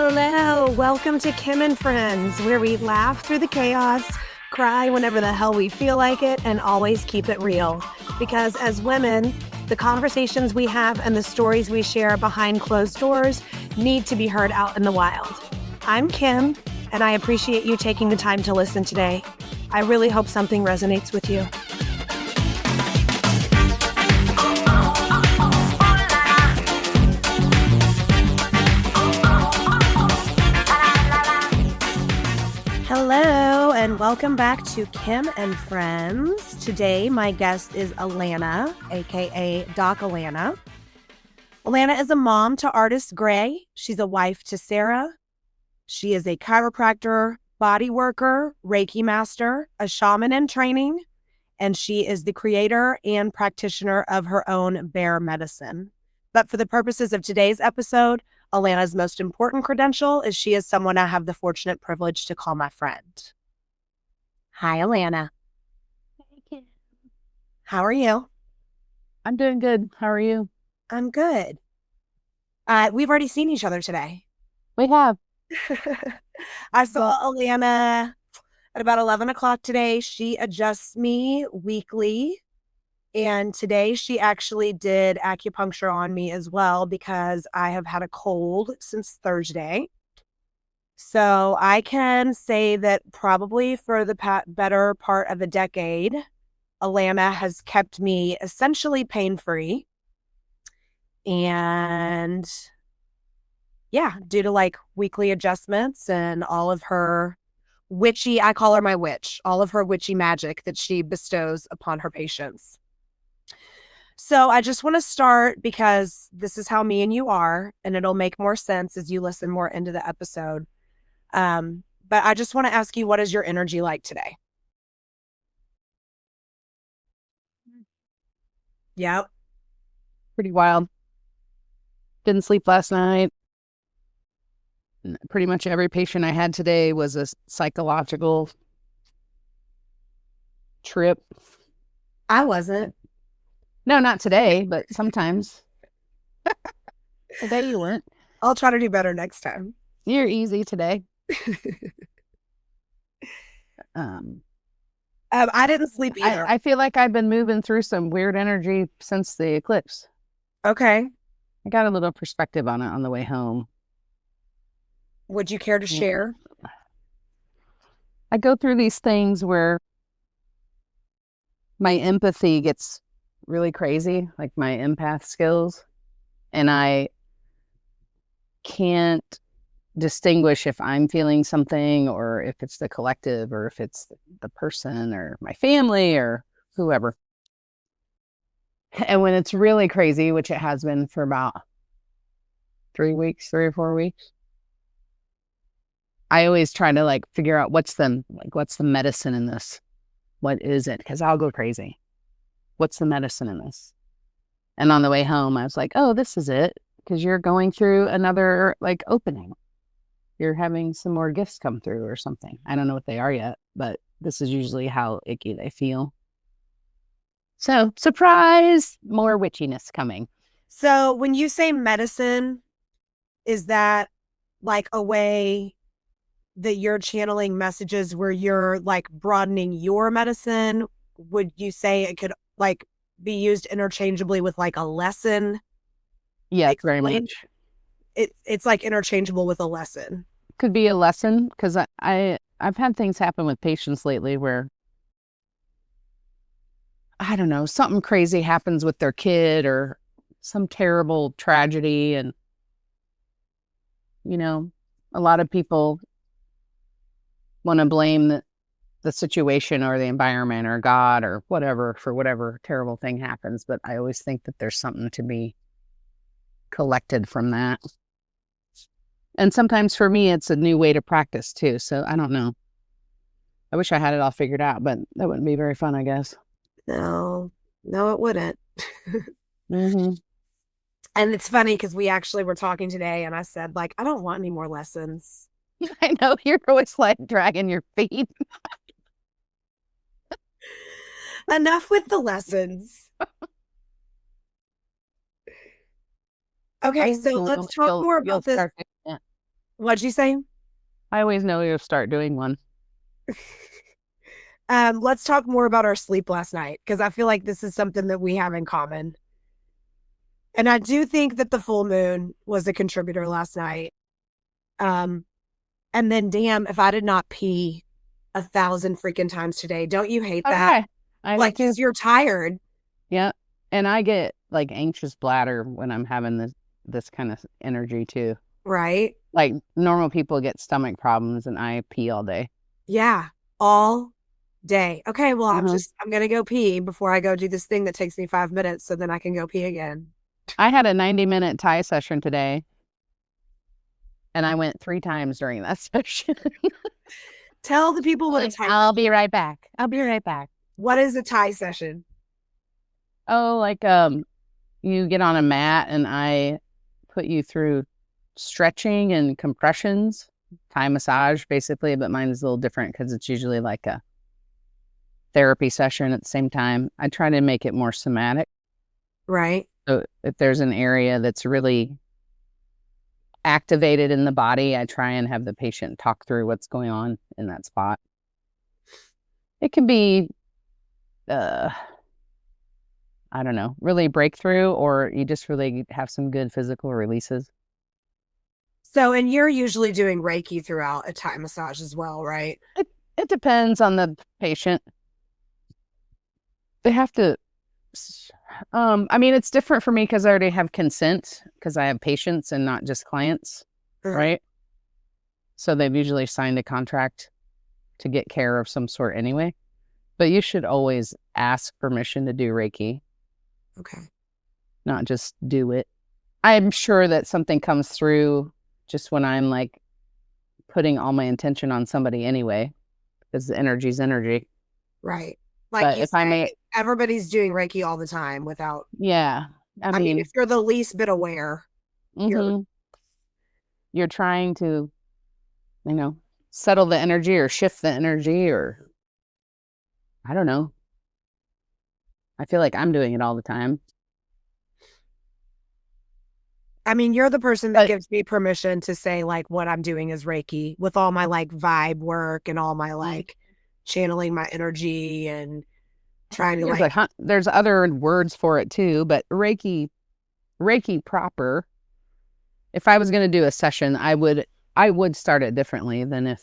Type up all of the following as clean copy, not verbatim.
Hello, welcome to Kim and Friends, where we laugh through the chaos, cry whenever the hell we feel like it, and always keep it real. Because as women, the conversations we have and the stories we share behind closed doors need to be heard out in the wild. I'm Kim, and I appreciate you taking the time to listen today. I really hope something resonates with you. Hello, and welcome back to Kim and Friends. Today, my guest is Alanna, aka Doc Alanna. Alanna is a mom to artist Gray. She's a wife to Sarah. She is a chiropractor, body worker, Reiki master, a shaman in training, and she is the creator and practitioner of her own bear medicine. But for the purposes of today's episode, Alanna's most important credential is she is someone I have the fortunate privilege to call my friend. Hi, Alanna. Hey, Kim. How are you? I'm doing good. How are you? I'm good. We've already seen each other today. We have. I saw Alanna at about 11 o'clock today. She adjusts me weekly. And today she actually did acupuncture on me as well because I have had a cold since Thursday. So I can say that probably for the better part of a decade, Alanna has kept me essentially pain-free. And yeah, due to like weekly adjustments and all of her witchy, I call her my witch, all of her witchy magic that she bestows upon her patients. So I just want to start because this is how me and you are, and it'll make more sense as you listen more into the episode. But I just want to ask you, what is your energy like today? Yep. Pretty wild. Didn't sleep last night. Pretty much every patient I had today was a psychological trip. I wasn't. No, not today, but sometimes. Today you weren't. I'll try to do better next time. You're easy today. I didn't sleep either. I feel like I've been moving through some weird energy since the eclipse. Okay. I got a little perspective on it on the way home. Would you care to share? I go through these things where my empathy gets really crazy, like my empath skills, and I can't distinguish if I'm feeling something or if it's the collective or if it's the person or my family or whoever. And when it's really crazy, which it has been for about 3 or 4 weeks, I always try to like figure out what's the medicine in this? What is it? Because I'll go crazy. What's the medicine in this? And on the way home, I was like, oh, this is it. Because you're going through another like opening. You're having some more gifts come through or something. I don't know what they are yet, but this is usually how icky they feel. So, surprise, more witchiness coming. So when you say medicine, is that like a way that you're channeling messages where you're like broadening your medicine? Would you say it could like be used interchangeably with like a lesson? Yeah, very much. It's like interchangeable with a lesson. Could be a lesson because I've had things happen with patients lately where I don't know, something crazy happens with their kid or some terrible tragedy, and you know, a lot of people want to blame the situation or the environment or God or whatever for whatever terrible thing happens. But I always think that there's something to be collected from that. And sometimes for me, it's a new way to practice too. So I don't know. I wish I had it all figured out, but that wouldn't be very fun, I guess. No, it wouldn't. Mm-hmm. And it's funny because we actually were talking today and I said, like, I don't want any more lessons. I know you're always like dragging your feet. Enough with the lessons. Okay, so let's talk more about this. What'd you say? I always know you'll start doing one. Let's talk more about our sleep last night because I feel like this is something that we have in common. And I do think that the full moon was a contributor last night. Um, and then damn, if I did not pee 1,000 freaking times today, don't you hate that? Okay. I do Like, too. 'cause you're tired, Yeah. And I get like anxious bladder when I'm having this kind of energy too. right? Like normal people get stomach problems and I pee all day. Yeah, all day. Okay, well, Uh-huh. I'm gonna go pee before I go do this thing that takes me 5 minutes so then I can go pee again. I had a 90-minute Thai session today and I went 3 times during that session. Tell the people what a Like, Thai I'll be right back. I'll be right back. what is a Thai session? Oh, like you get on a mat and I put you through stretching and compressions, Thai massage basically, but mine is a little different because it's usually like a therapy session at the same time. I try to make it more somatic. Right? So if there's an area that's really activated in the body, I try and have the patient talk through what's going on in that spot. It can be, I don't know, really breakthrough, or you just really have some good physical releases. So, and you're usually doing Reiki throughout a Thai massage as well, right? It depends on the patient. They have to, I mean, it's different for me because I already have consent because I have patients and not just clients, Uh-huh. right? So they've usually signed a contract to get care of some sort anyway. But you should always ask permission to do Reiki, Okay. not just do it. I'm sure that something comes through just when I'm like putting all my intention on somebody anyway, because the energy's energy. Right. Like But you if I say, may, everybody's doing Reiki all the time without, yeah, I I mean, if mean, you're the least bit aware, you're mm-hmm, you're trying to, you know, settle the energy or shift the energy, or I don't know. I feel like I'm doing it all the time. I mean, you're the person that But gives me permission to say like what I'm doing is Reiki with all my like vibe work and all my mm, like channeling my energy and trying to there's like, like there's other words for it too, but Reiki proper, if I was going to do a session, I would start it differently than if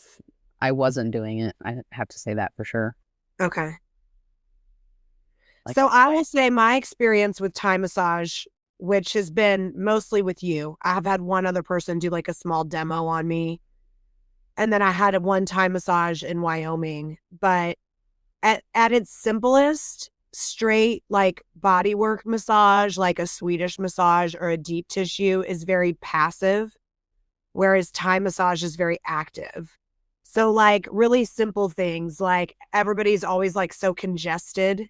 I wasn't doing it. I have to say that for sure. okay. Like, So I will say my experience with Thai massage, which has been mostly with you. I've had one other person do like a small demo on me. And then I had a one Thai massage in Wyoming. But at its simplest, straight like body work massage, like a Swedish massage or a deep tissue is very passive, whereas Thai massage is very active. So like really simple things like everybody's always like so congested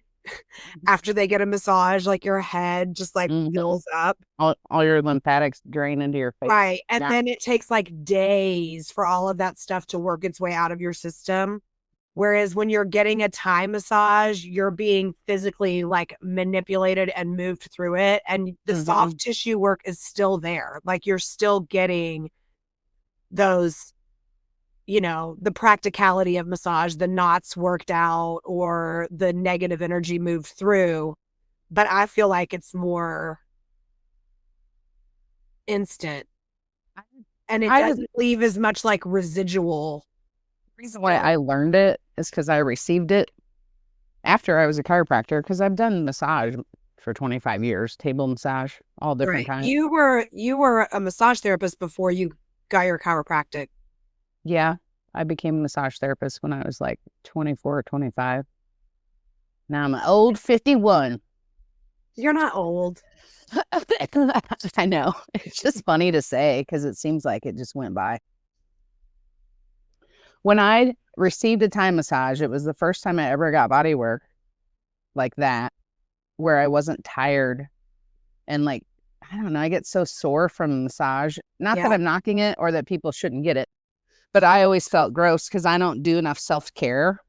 after they get a massage, like your head just like mm-hmm, fills up. all your lymphatics drain into your face. Right. And Yeah. then it takes like days for all of that stuff to work its way out of your system. Whereas when you're getting a Thai massage, you're being physically like manipulated and moved through it. And the Mm-hmm. soft tissue work is still there. Like you're still getting those, the practicality of massage, the knots worked out or the negative energy moved through. But I feel like it's more instant and it I doesn't leave as much like residual reason why still. I learned it is because I received it after I was a chiropractor, because I've done massage for 25 years, table massage, all different Right. kinds. You were a massage therapist before you got your chiropractic. Yeah, I became a massage therapist when I was like 24 or 25. Now I'm an old 51. You're not old. I know. It's just funny to say because it seems like it just went by. When I received a Thai massage, it was the first time I ever got body work like that, where I wasn't tired and like, I don't know, I get so sore from massage. Not that Yeah. I'm knocking it or that people shouldn't get it, but I always felt gross because I don't do enough self-care.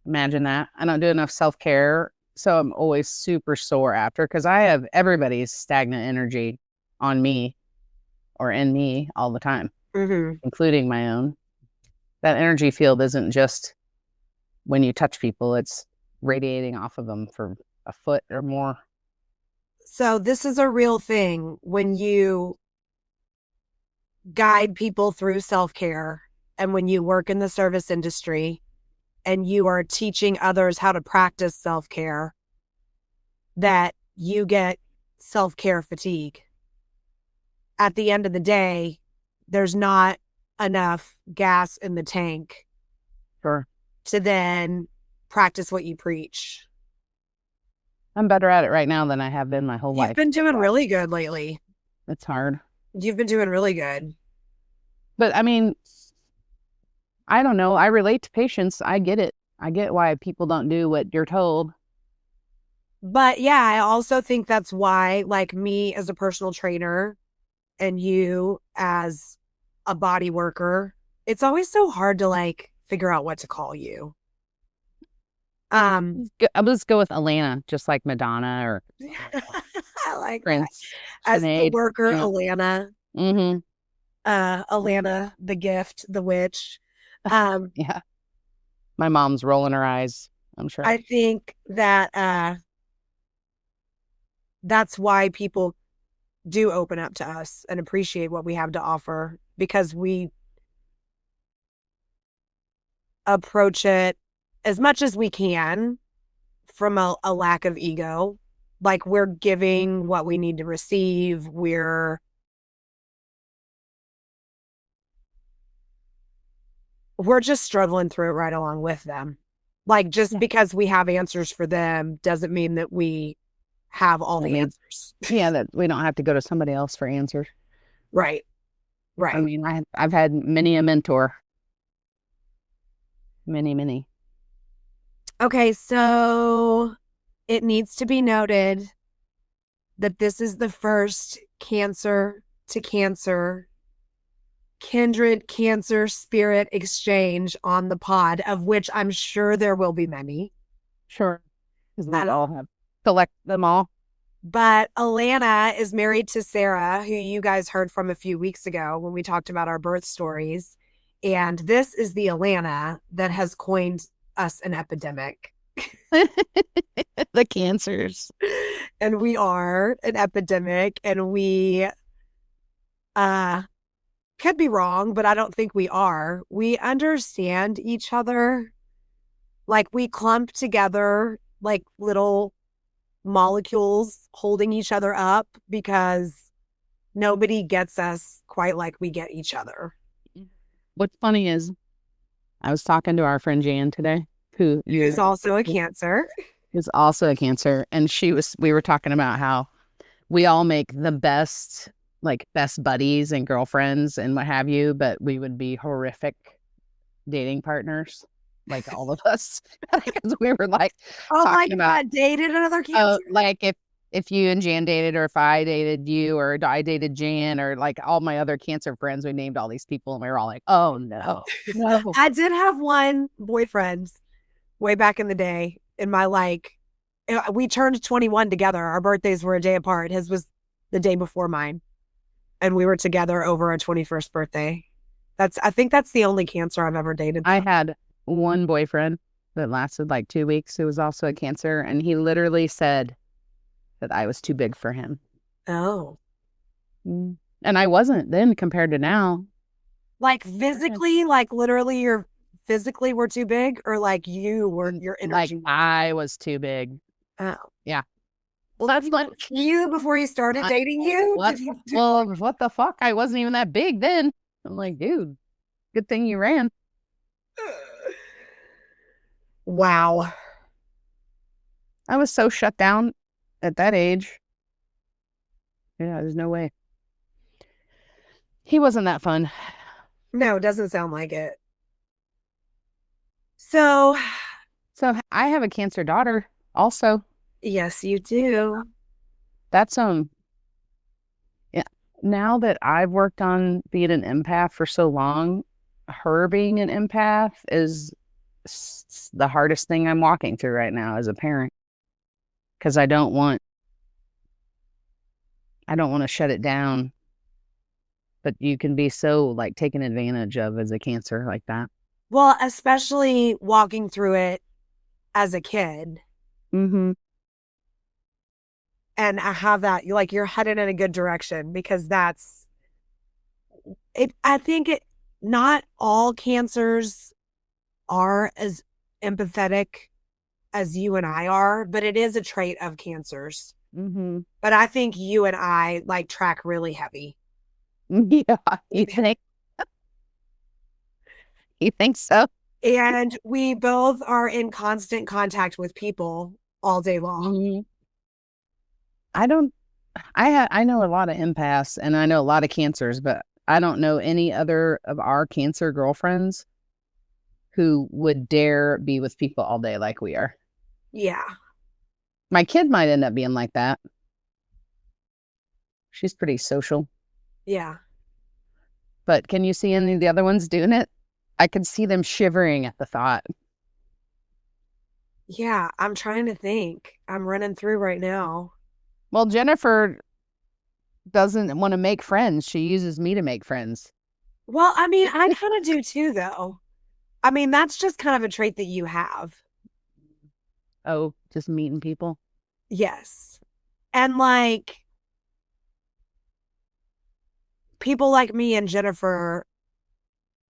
Imagine that. I don't do enough self-care. So I'm always super sore after because I have everybody's stagnant energy on me or in me all the time. including my own. That energy field isn't just when you touch people, it's radiating off of them for a foot or more. So this is a real thing when you guide people through self-care and when you work in the service industry and you are teaching others how to practice self-care, that you get self-care fatigue. At the end of the day, there's not enough gas in the tank Sure. to then practice what you preach. I'm better at it right now than I have been my whole life. You've been doing really good lately. It's hard. You've been doing really good. But I mean, I don't know. I relate to patients. I get it. I get why people don't do what you're told. But yeah, I also think that's why, like me as a personal trainer and you as a body worker, it's always so hard to like figure out what to call you. I'll just go with Alanna, just like Madonna or I like Prince. that. As the Sinead. worker, Yeah. Alanna. Mm-hmm. Alanna, the gift, the witch. Yeah. My mom's rolling her eyes, I'm sure. I think that that's why people do open up to us and appreciate what we have to offer, because we approach it as much as we can from a lack of ego. Like we're giving what we need to receive. We're just struggling through it right along with them. Like just because we have answers for them doesn't mean that we have all the answers. Yeah, that we don't have to go to somebody else for answers. Right. Right. I mean, I've had many a mentor. Many. Okay, so it needs to be noted that this is the first cancer to cancer, kindred cancer spirit exchange on the pod, of which I'm sure there will be many. Sure. Because not all have collect them all. But Alanna is married to Sarah, who you guys heard from a few weeks ago when we talked about our birth stories. And this is the Alanna that has coined us an epidemic. The cancers. And we are an epidemic, and we could be wrong, but I don't think we are. We understand each other. Like we clump together like little molecules holding each other up because nobody gets us quite like we get each other. What's funny is I was talking to our friend Jan today, who is also a cancer. Is also a cancer. And we were talking about how we all make the best buddies and girlfriends and what have you, but we would be horrific dating partners. Like all of us, because we were like, oh my God, dated another cancer. Like if you and Jan dated, or if I dated you, or I dated Jan, or like all my other cancer friends, we named all these people, and we were all like, oh no. I did have one boyfriend way back in the day. In my we turned 21 together. Our birthdays were a day apart. His was the day before mine, and we were together over our 21st birthday. I think that's the only cancer I've ever dated. I had one boyfriend that lasted like 2 weeks who was also a cancer, and he literally said that I was too big for him. Oh. And I wasn't then compared to now. Like physically, like literally you're physically were too big, or like you were your energy? Like I was too big. Oh. Yeah. Well, that's like you before he started dating you? Well, what the fuck? I wasn't even that big then. I'm like, dude, good thing you ran. Wow. I was so shut down at that age. Yeah, there's no way. He wasn't that fun. No, doesn't sound like it. So I have a cancer daughter also. Yes, you do. That's yeah. Now that I've worked on being an empath for so long, her being an empath is the hardest thing I'm walking through right now as a parent, because I don't want to shut it down. but you can be so like taken advantage of as a cancer like that. Well, especially walking through it as a kid. Mm-hmm. And I have that, like, you're headed in a good direction because that's it. I think not all cancers are as empathetic as you and I are, but it is a trait of cancers. Mm-hmm. But I think you and I like track really heavy. Yeah, you think? You think so? And we both are in constant contact with people all day long. Mm-hmm. I don't. I know a lot of empaths and I know a lot of cancers, but I don't know any other of our cancer girlfriends who would dare be with people all day like we are. Yeah. My kid might end up being like that. She's pretty social. Yeah. But can you see any of the other ones doing it? I could see them shivering at the thought. Yeah. I'm trying to think. I'm running through right now. Well, Jennifer doesn't want to make friends. She uses me to make friends. Well, I mean, I kind of do too, though. I mean, that's just kind of a trait that you have. Oh, just meeting people. Yes. And like people like me and Jennifer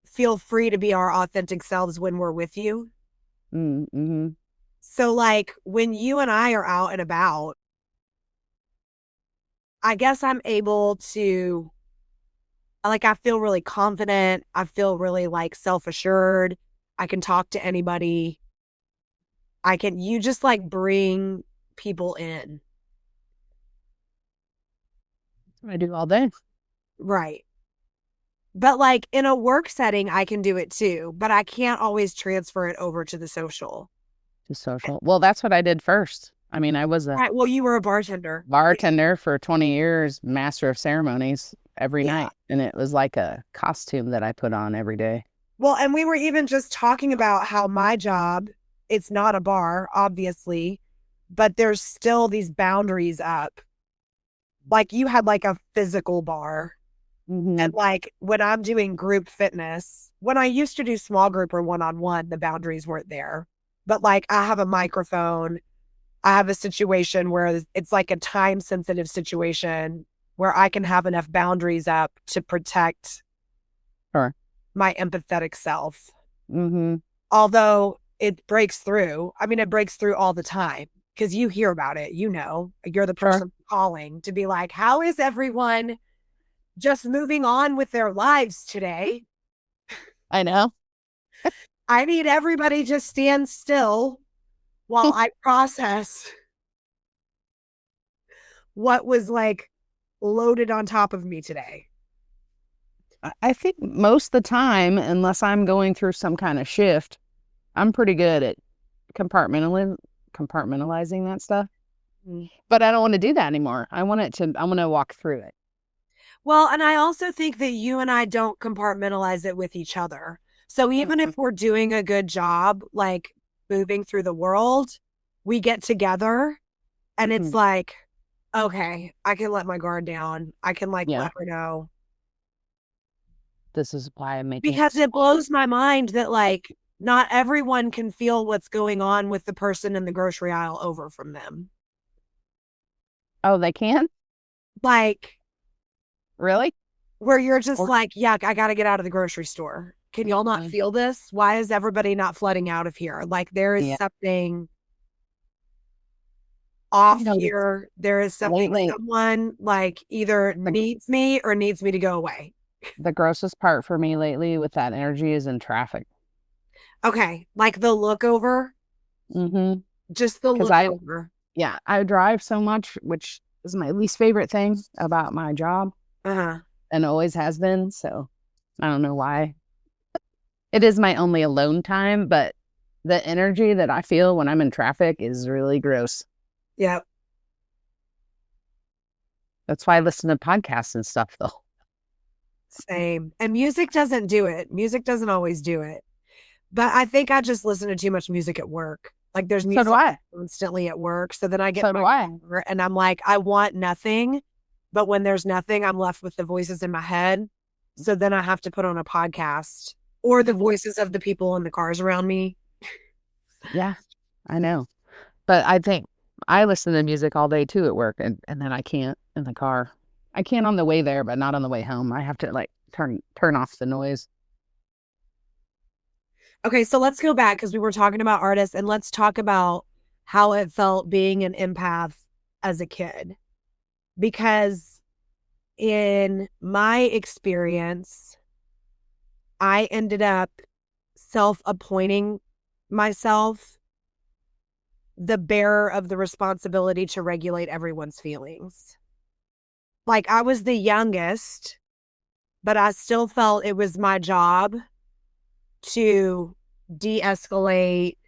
feel free to be our authentic selves when we're with you. Mm-hmm. So, like, when you and I are out and about, I guess I'm able to, like, I feel really confident. I feel really, like, self assured. I can talk to anybody. You just like bring people in. That's what I do all day. Right. But, like, in a work setting, I can do it too, but I can't always transfer it over to the social. To social. Well, that's what I did first. I mean, I was a Right. Well, you were a bartender. bartender for 20 years, master of ceremonies every Yeah. night. And it was like a costume that I put on every day. Well, and we were even just talking about how my job, it's not a bar, obviously, but there's still these boundaries up. Like you had like a physical bar. Mm-hmm. And like when I'm doing group fitness, when I used to do small group or one-on-one, the boundaries weren't there. But like I have a microphone. I have a situation where it's like a time sensitive situation where I can have enough boundaries up to protect Sure. my empathetic self. Mm-hmm. Although it breaks through. I mean, it breaks through all the time because you hear about it. You know, you're the Sure. person calling to be like, how is everyone just moving on with their lives today? I know. I need everybody to stand still while I process what was like loaded on top of me today. I think most of the time, unless I'm going through some kind of shift, I'm pretty good at compartmentalizing that stuff. But I don't want to do that anymore. I want to walk through it. Well, and I also think that you and I don't compartmentalize it with each other. So even if we're doing a good job, like moving through the world, we get together and it's like, okay, I can let my guard down. I can like let her know. This is why I'm making Because it blows my mind that like not everyone can feel what's going on with the person in the grocery aisle over from them. Oh, they can? Like, really? Where you're just like, yeah, I got to get out of the grocery store. Can y'all not feel this? Why is everybody not flooding out of here? Like there is something off here. There is something someone like either needs me or needs me to go away. The grossest part for me lately with that energy is in traffic. Okay. Like the look over. Mm-hmm. Just the look over. Yeah. I drive so much, which is my least favorite thing about my job. And always has been. So I don't know why. It is my only alone time, but the energy that I feel when I'm in traffic is really gross. Yep. That's why I listen to podcasts and stuff, though. Same. And music doesn't do it. Music doesn't always do it. But I think I just listen to too much music at work. Like there's music constantly at work. So then I get and I'm like, I want nothing. But when there's nothing, I'm left with the voices in my head. So then I have to put on a podcast or the voices of the people in the cars around me. Yeah, I know. But I think I listen to music all day too at work, and then I can't in the car. I can on the way there, but not on the way home. I have to like turn off the noise. Okay, so let's go back because we were talking about artists, and let's talk about how it felt being an empath as a kid. Because in my experience, I ended up self-appointing myself the bearer of the responsibility to regulate everyone's feelings. Like, I was the youngest, but I still felt it was my job to de-escalate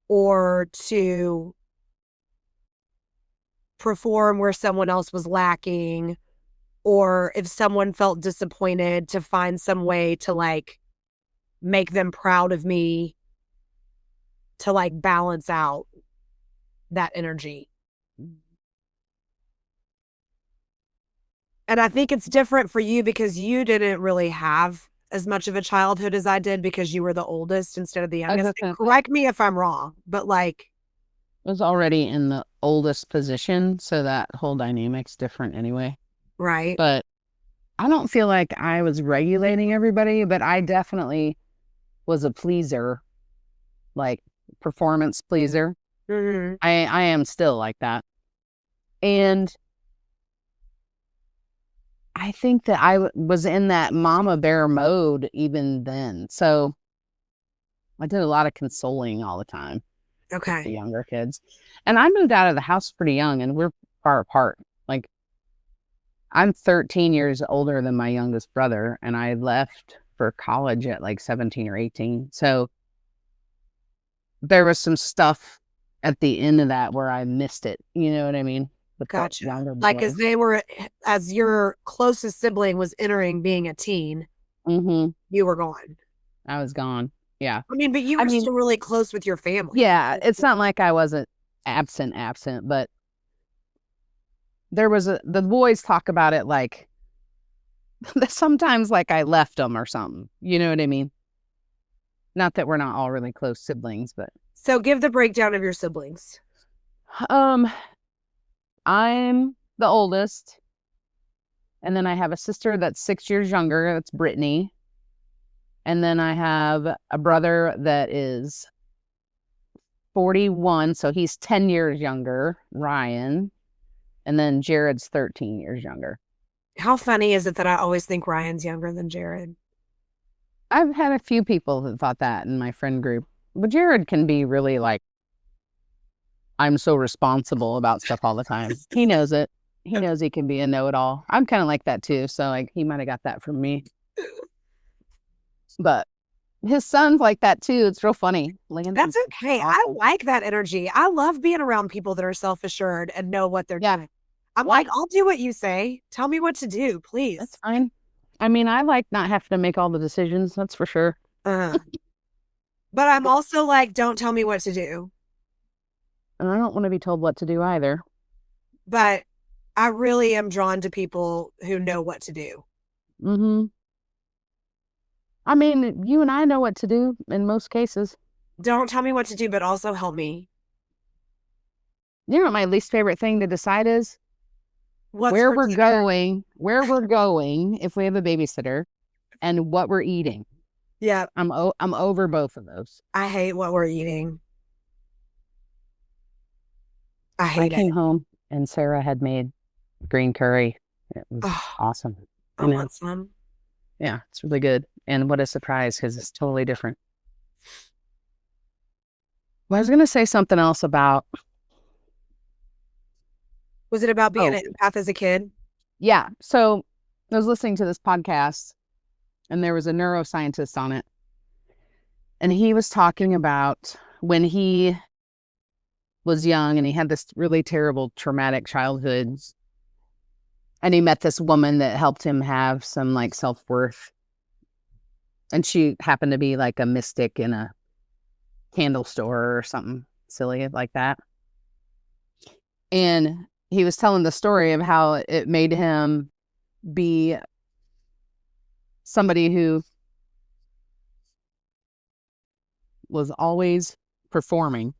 or to perform where someone else was lacking, or if someone felt disappointed, to find some way to like make them proud of me, to like balance out that energy. And I think it's different for you because you didn't really have as much of a childhood as I did because you were the oldest instead of the youngest. Correct me if I'm wrong, but like, was already in the oldest position, so that whole dynamic's different anyway. right. But I don't feel like I was regulating everybody, but I definitely was a pleaser, like performance pleaser. Mm-hmm. I am still like that. And I think that I was in that mama bear mode even then. So I did a lot of consoling all the time. Okay. The younger kids. And I moved out of the house pretty young, and we're far apart. Like, I'm 13 years older than my youngest brother, and I left for college at like 17 or 18. So there was some stuff at the end of that where I missed it. You know what I mean? With Gotcha. younger Like, boys. as your closest sibling was entering being a teen, you were gone. I was gone. Yeah. I mean, but you were still really close with your family. Yeah, it's not like I wasn't absent, but there was the boys talk about it like sometimes like I left them or something. You know what I mean? Not that we're not all really close siblings, but. So give the breakdown of your siblings. I'm the oldest. And then I have a sister that's 6 years younger. That's Brittany. And then I have a brother that is 41. So he's 10 years younger, Ryan. And then Jared's 13 years younger. How funny is it that I always think Ryan's younger than Jared? I've had a few people that thought that in my friend group. But Jared can be really like, I'm so responsible about stuff all the time. He knows it. He knows he can be a know-it-all. I'm kind of like that too. So like he might have got that from me. But his son's like that too. It's real funny. That's okay. I like that energy. I love being around people that are self-assured and know what they're doing. I'm like, I'll do what you say. Tell me what to do, please. That's fine. I mean, I like not having to make all the decisions. That's for sure. But I'm also like, don't tell me what to do. And I don't want to be told what to do either. But I really am drawn to people who know what to do. I mean, you and I know what to do in most cases. Don't tell me what to do, but also help me. You know what my least favorite thing to decide is? Where we're going if we have a babysitter, and what we're eating. Yeah. I'm over both of those. I hate what we're eating. I came home and Sarah had made green curry. It was awesome. I want some. Yeah, it's really good. And what a surprise, because it's totally different. Well, I was going to say something else about. Was it about being an empath as a kid? Yeah. So I was listening to this podcast, and there was a neuroscientist on it. And he was talking about when he was young and he had this really terrible traumatic childhood. And he met this woman that helped him have some like self-worth. And she happened to be like a mystic in a candle store or something silly like that. And he was telling the story of how it made him be somebody who was always performing.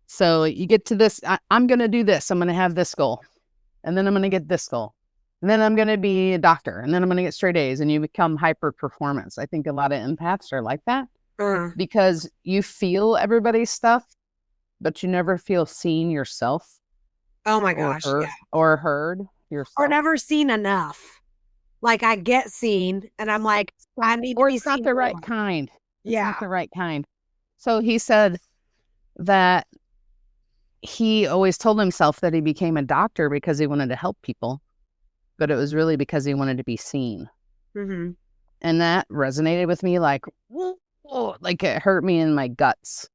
So you get to this, I'm going to do this. I'm going to have this goal. And then I'm going to get this goal. And then I'm going to be a doctor. And then I'm going to get straight A's, and you become hyper performance. I think a lot of empaths are like that because you feel everybody's stuff, but you never feel seen yourself. Oh my gosh. Or heard yourself. Or never seen enough. Like I get seen and I'm like, I need to be seen. Or it's not the right kind. Yeah. It's not the right kind. So he said that he always told himself that he became a doctor because he wanted to help people, but it was really because he wanted to be seen. Mm-hmm. And that resonated with me like it hurt me in my guts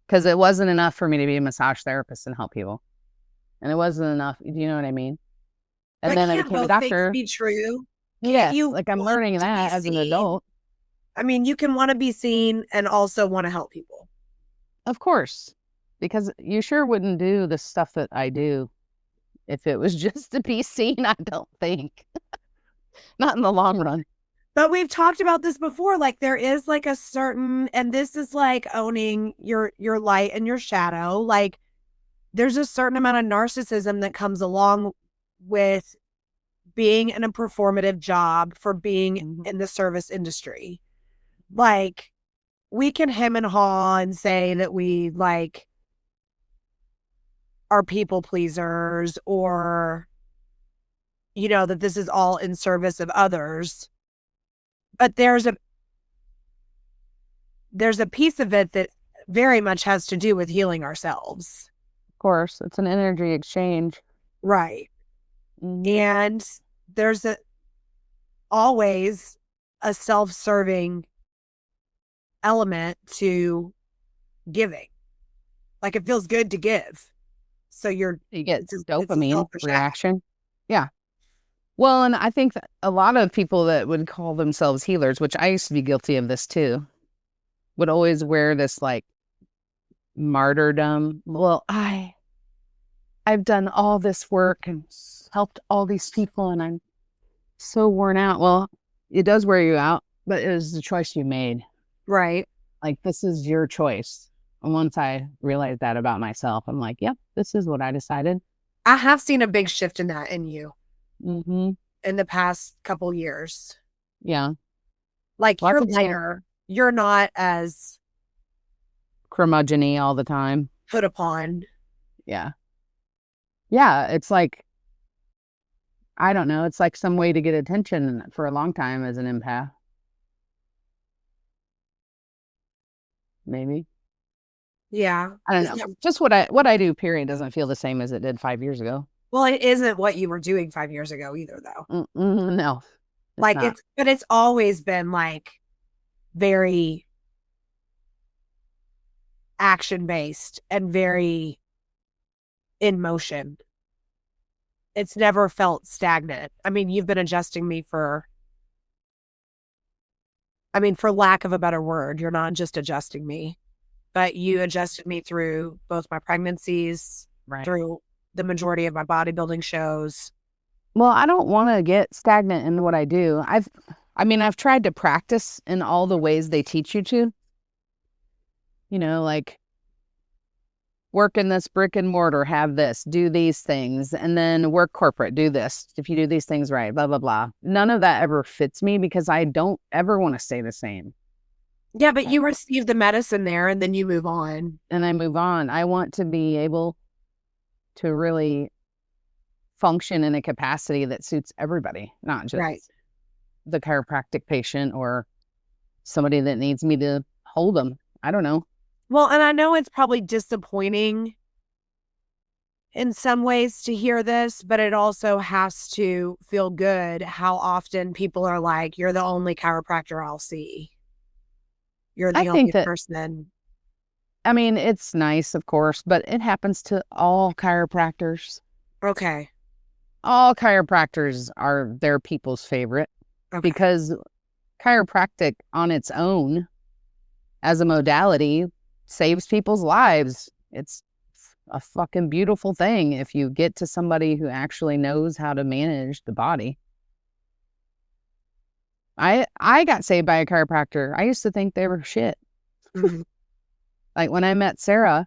because it wasn't enough for me to be a massage therapist and help people. And it wasn't enough. Do you know what I mean? And then I became a doctor. Be true. Yeah, like I'm learning that as an adult. I mean, you can want to be seen and also want to help people. Of course, because you sure wouldn't do the stuff that I do if it was just to be seen, I don't think. Not in the long run. But we've talked about this before. Like there is like a certain, and this is like owning your light and your shadow. Like there's a certain amount of narcissism that comes along with being in a performative job for being in the service industry. Like we can hem and haw and say that we like are people pleasers or, you know, that this is all in service of others. But there's a piece of it that very much has to do with healing ourselves. Of course, it's an energy exchange. Right. And there's always a self-serving element to giving. Like it feels good to give. So you get dopamine reaction. Yeah. Well, and I think that a lot of people that would call themselves healers, which I used to be guilty of this too, would always wear this like martyrdom. Well, I've done all this work and helped all these people and I'm so worn out. Well, it does wear you out, but it was the choice you made. Right. Like this is your choice. And once I realized that about myself, I'm like, yep, this is what I decided. I have seen a big shift in that in you. Mm-hmm. In the past couple years. Yeah. Like you're lighter. You're not as curmudgeon-y all the time. Put upon. Yeah. Yeah. It's like, I don't know. It's like some way to get attention for a long time as an empath. Maybe. Yeah. I don't know. Just what I do, period, doesn't feel the same as it did 5 years ago. Well, it isn't what you were doing 5 years ago either, though. No. Like but it's always been like very action-based and very in motion. It's never felt stagnant. I mean, you've been adjusting me for lack of a better word, you're not just adjusting me, but you adjusted me through both my pregnancies, through the majority of my bodybuilding shows. Well, I don't want to get stagnant in what I do. I've tried to practice in all the ways they teach you to. You know, like work in this brick and mortar, have this, do these things, and then work corporate, do this. If you do these things right, blah, blah, blah. None of that ever fits me because I don't ever want to stay the same. Yeah, but you receive the medicine there and then you move on. And I move on. I want to be able to really function in a capacity that suits everybody, not just the chiropractic patient or somebody that needs me to hold them. I don't know. Well, and I know it's probably disappointing in some ways to hear this, but it also has to feel good how often people are like, you're the only chiropractor I'll see. You're the only person. I mean, it's nice, of course, but it happens to all chiropractors. Okay. All chiropractors are their people's favorite because chiropractic on its own as a modality saves people's lives. It's a fucking beautiful thing if you get to somebody who actually knows how to manage the body. I got saved by a chiropractor. I used to think they were shit. Mhm. Like when I met Sarah,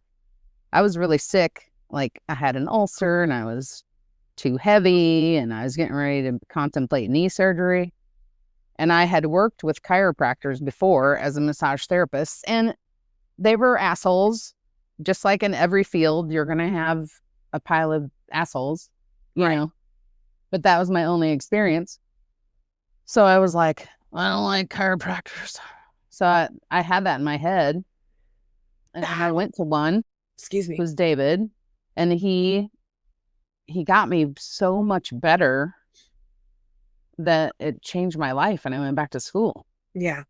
I was really sick. Like I had an ulcer and I was too heavy and I was getting ready to contemplate knee surgery. And I had worked with chiropractors before as a massage therapist, and they were assholes. Just like in every field, you're going to have a pile of assholes, you Right. know, but that was my only experience. So I was like, I don't like chiropractors. So I had that in my head. And I went to one, Excuse me. who's David, and he got me so much better that it changed my life and I went back to school. Yeah.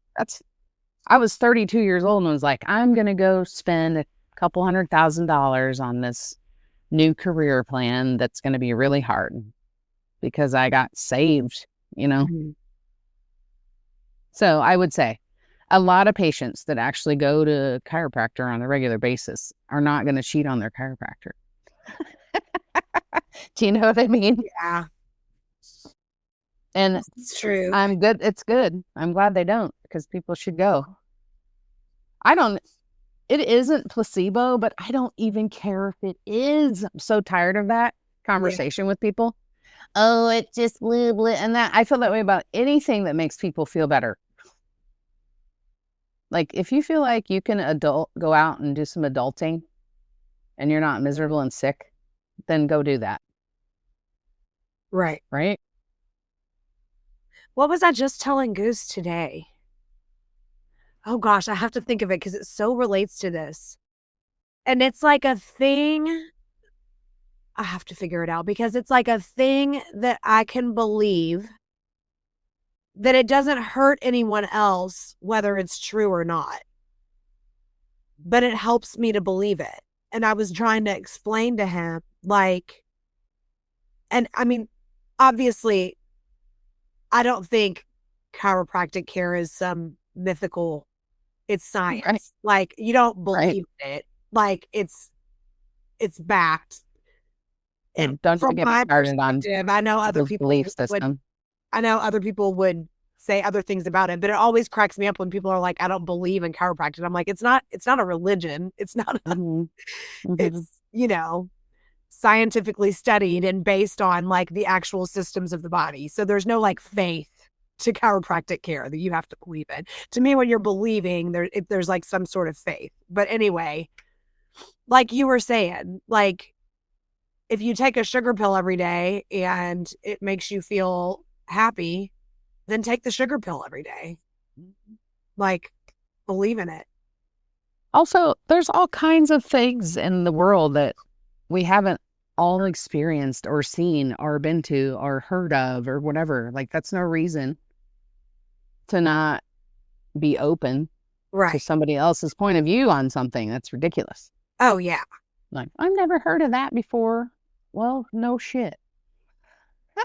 I was 32 years old and was like, I'm going to go spend a couple $100,000 on this new career plan that's going to be really hard because I got saved, you know? Mhm. So I would say a lot of patients that actually go to chiropractor on a regular basis are not going to cheat on their chiropractor. Do you know what I mean? Yeah. And It's true. I'm good. It's good. I'm glad they don't because people should go. I don't, it isn't placebo, but I don't even care if it is. I'm so tired of that Yeah. conversation with people. Oh, it's just blah, blah. And that I feel that way about anything that makes people feel better. Like if you feel like you can go out and do some adulting and you're not miserable and sick, then go do that. Right. Right? What was I just telling Goose today? Oh gosh, I have to think of it because it so relates to this. And it's like a thing. I have to figure it out because it's like a thing that I can believe that it doesn't hurt anyone else, whether it's true or not, but it helps me to believe it. And I was trying to explain to him, like, and I mean, obviously, I don't think chiropractic care is some mythical, it's Right. science. Like, you don't Right. believe it. Like, it's backed. And Don't from get me my started on perspective, I know other people's people belief would system. I know other people would say other things about it, but it always cracks me up when people are like, "I don't believe in chiropractic." I'm like, it's not a religion. It's not a Hmm. it's, Hmm. scientifically studied and based on, like, the actual systems of the body. So there's no, like, faith to chiropractic care that you have to believe in. To me, when you're believing, there's, like, some sort of faith. But anyway, like you were saying, like, if you take a sugar pill every day and it makes you feel happy, then take the sugar pill every day. Like, believe in it. Also, there's all kinds of things in the world that we haven't all experienced or seen or been to or heard of or whatever. Like, that's no reason to not be open to Right. somebody else's point of view on something. That's ridiculous. Oh, yeah. Like, I've never heard of that before. Well, no shit. You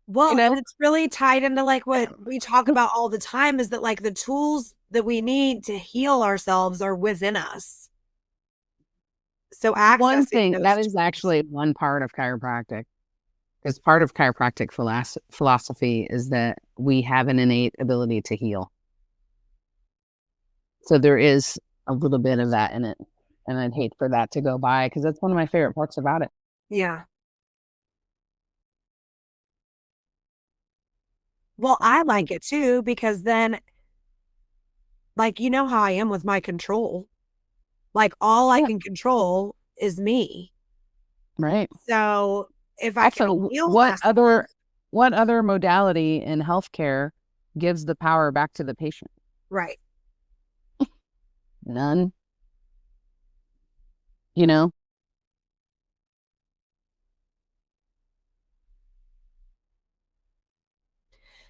Well, and know? it's really tied into, like, what we talk about all the time is that, like, the tools that we need to heal ourselves are within us. So One accessing thing that those is tools. actually one part of chiropractic. Because part of chiropractic philosophy is that we have an innate ability to heal. So there is a little bit of that in it. And I'd hate for that to go by because that's one of my favorite parts about it. Yeah. Well, I like it too because then, like, you know how I am with my control. Like, all I Yeah. can control is me. Right. So if I can Also, heal myself, what other modality in healthcare gives the power back to the patient? right. None. You know?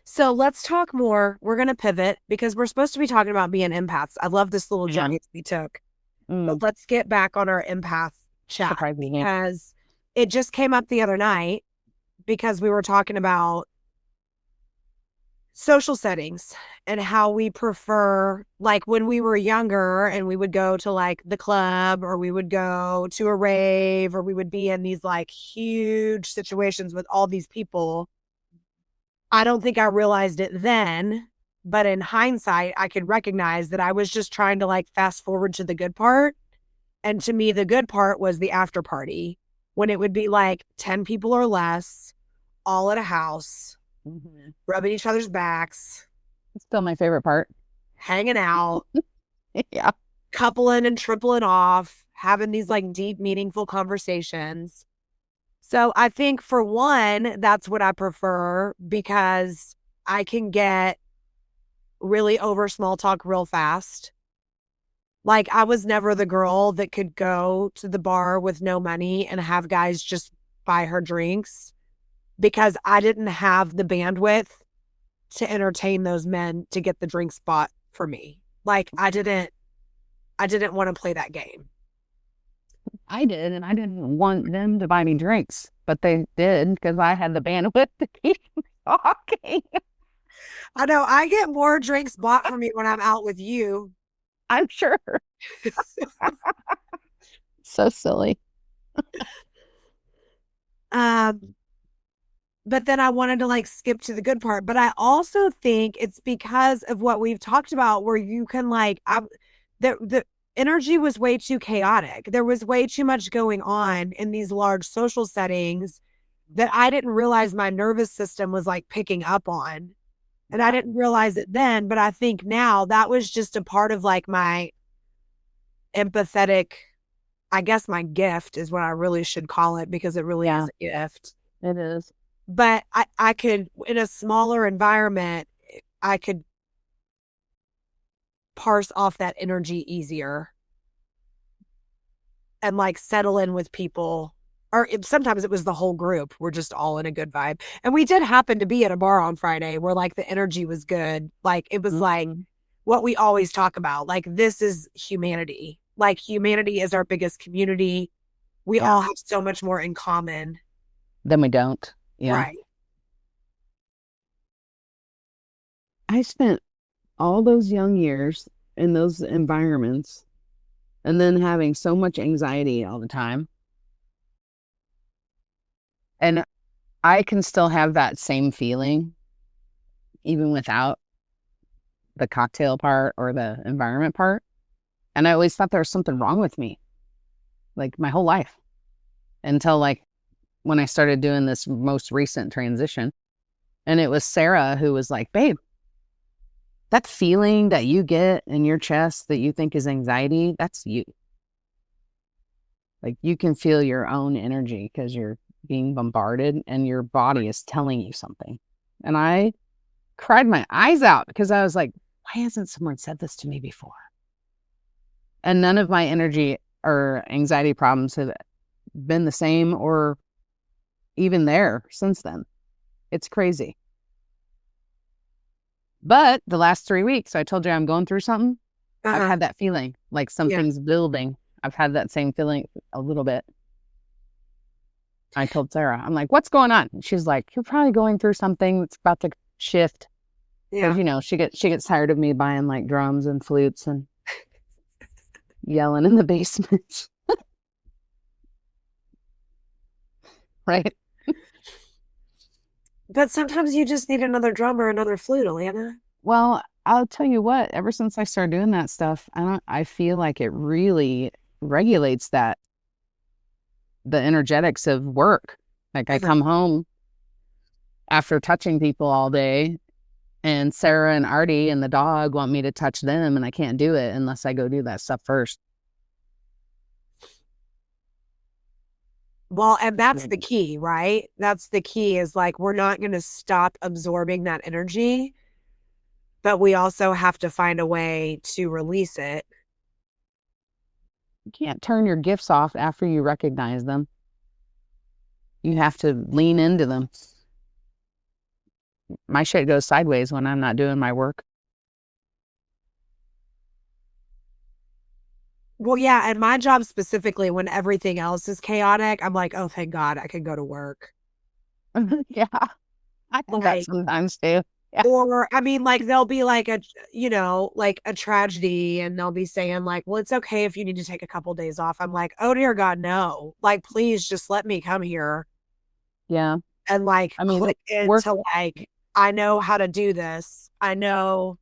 So let's talk more. We're going to pivot because we're supposed to be talking about being empaths. I love this little Yeah. journey that we took, but Mm, let's get back on our empath chat surprising me. because it just came up the other night because we were talking about social settings and how we prefer, like when we were younger and we would go to like the club or we would go to a rave or we would be in these like huge situations with all these people. I don't think I realized it then, but in hindsight, I could recognize that I was just trying to like fast forward to the good part. And to me, the good part was the after party when it would be like 10 people or less, all at a house, rubbing each other's backs, It's still my favorite part. hanging out, Yeah. coupling and tripling off, having these like deep, meaningful conversations. So I think for one, that's what I prefer because I can get really over small talk real fast. Like I was never the girl that could go to the bar with no money and have guys just buy her drinks because I didn't have the bandwidth to entertain those men to get the drinks bought for me. Like I didn't want to play that game. I did, and I didn't want them to buy me drinks, but they did because I had the bandwidth to keep talking. I know I get more drinks bought for me when I'm out with you. I'm sure. So silly. But then I wanted to like skip to the good part. But I also think it's because of what we've talked about, where you can like, the energy was way too chaotic. There was way too much going on in these large social settings that I didn't realize my nervous system was like picking up on. And I didn't realize it then, but I think now that was just a part of like my empathetic, I guess my gift is what I really should call it because it really is a gift. It is. But I could, in a smaller environment, I could parse off that energy easier and like settle in with people. Or sometimes it was the whole group. We're just all in a good vibe. And we did happen to be at a bar on Friday where like the energy was good. Like it was like what we always talk about. Like this is humanity. Like humanity is our biggest community. We all have so much more in common. Then we don't. Yeah. Right. I spent all those young years in those environments and then having so much anxiety all the time. And I can still have that same feeling even without the cocktail part or the environment part. And I always thought there was something wrong with me, like my whole life, until like when I started doing this most recent transition. And it was Sarah who was like, babe, that feeling that you get in your chest that you think is anxiety, that's you. Like you can feel your own energy because you're being bombarded and your body is telling you something. And I cried my eyes out because I was like, why hasn't someone said this to me before? And none of my energy or anxiety problems have been the same or even there since then. It's crazy. But the last 3 weeks, I told you I'm going through something. I've had that feeling like something's building. I've had that same feeling a little bit. I told Sarah, I'm like, what's going on? She's like, you're probably going through something that's about to shift. Yeah. Because, you know, she gets tired of me buying like drums and flutes and yelling in the basement. Right? But sometimes you just need another drum or another flute, Alanna. Well, I'll tell you what, ever since I started doing that stuff, I feel like it really regulates the energetics of work. Like I come home after touching people all day and Sarah and Artie and the dog want me to touch them and I can't do it unless I go do that stuff first. Well, and that's the key, right? That's the key is like, we're not going to stop absorbing that energy, but we also have to find a way to release it. You can't turn your gifts off after you recognize them. You have to lean into them. My shit goes sideways when I'm not doing my work. Well, yeah. And my job specifically, when everything else is chaotic, I'm like, oh, thank God I can go to work. Yeah. I think that sometimes too. Yeah. Or, I mean, like, there'll be like like a tragedy and they'll be saying like, well, it's okay if you need to take a couple days off. I'm like, oh, dear God, no. Like, please just let me come here. Yeah. And like, I mean, click into like I know how to do this. I know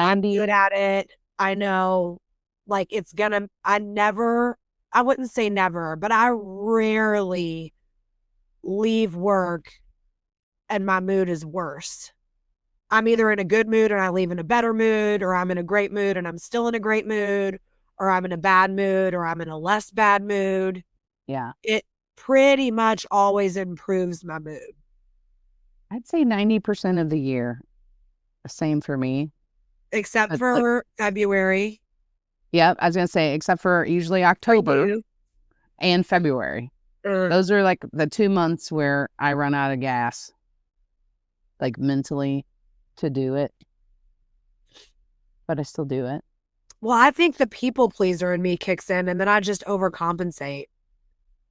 I'm 90. good at it. I know like I wouldn't say never, but I rarely leave work and my mood is worse. I'm either in a good mood and I leave in a better mood, or I'm in a great mood and I'm still in a great mood, or I'm in a bad mood or I'm in a less bad mood. Yeah. It pretty much always improves my mood. I'd say 90% of the year. Same for me. Except But like, for February. yeah, I was going to say, except for usually For October you. and February. Uh, Those are like the 2 months where I run out of gas, like mentally to do it. But I still do it. well, I think the people pleaser in me kicks in and then I just overcompensate,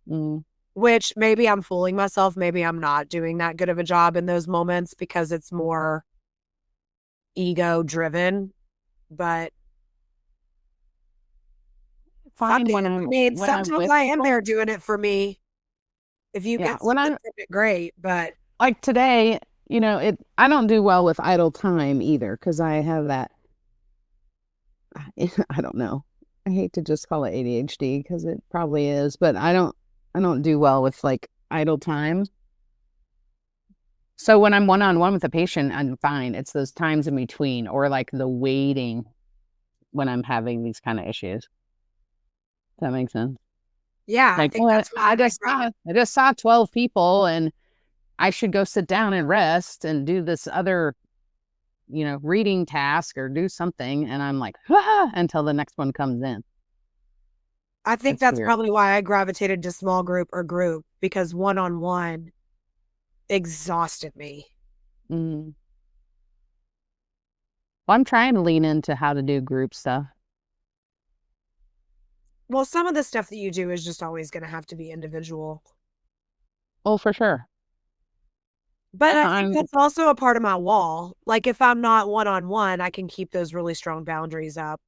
Mm. which maybe I'm fooling myself. Maybe I'm not doing that good of a job in those moments because it's more ego driven. But fuck Fine it. when I mean, I'm sometimes with I am people. there doing it for me. If you Yeah, get when something I'm from it, great. But like today, I don't do well with idle time either because I have that. I don't know. I hate to just call it ADHD because it probably is, but I don't do well with like idle time. So when I'm one-on-one with a patient, I'm fine. It's those times in between or like the waiting when I'm having these kind of issues. Does that make sense? yeah, I Like, think oh, that's why I just saw 12 people and I should go sit down and rest and do this other, reading task or do something. And I'm like, ah, until the next one comes in. I think It's that's weird. probably why I gravitated to small group or group because one on one exhausted me. Mm. Well, I'm trying to lean into how to do group stuff. Well, some of the stuff that you do is just always going to have to be individual. Oh, for sure. But I think I'm that's also a part of my wall. Like if I'm not one on one, I can keep those really strong boundaries up.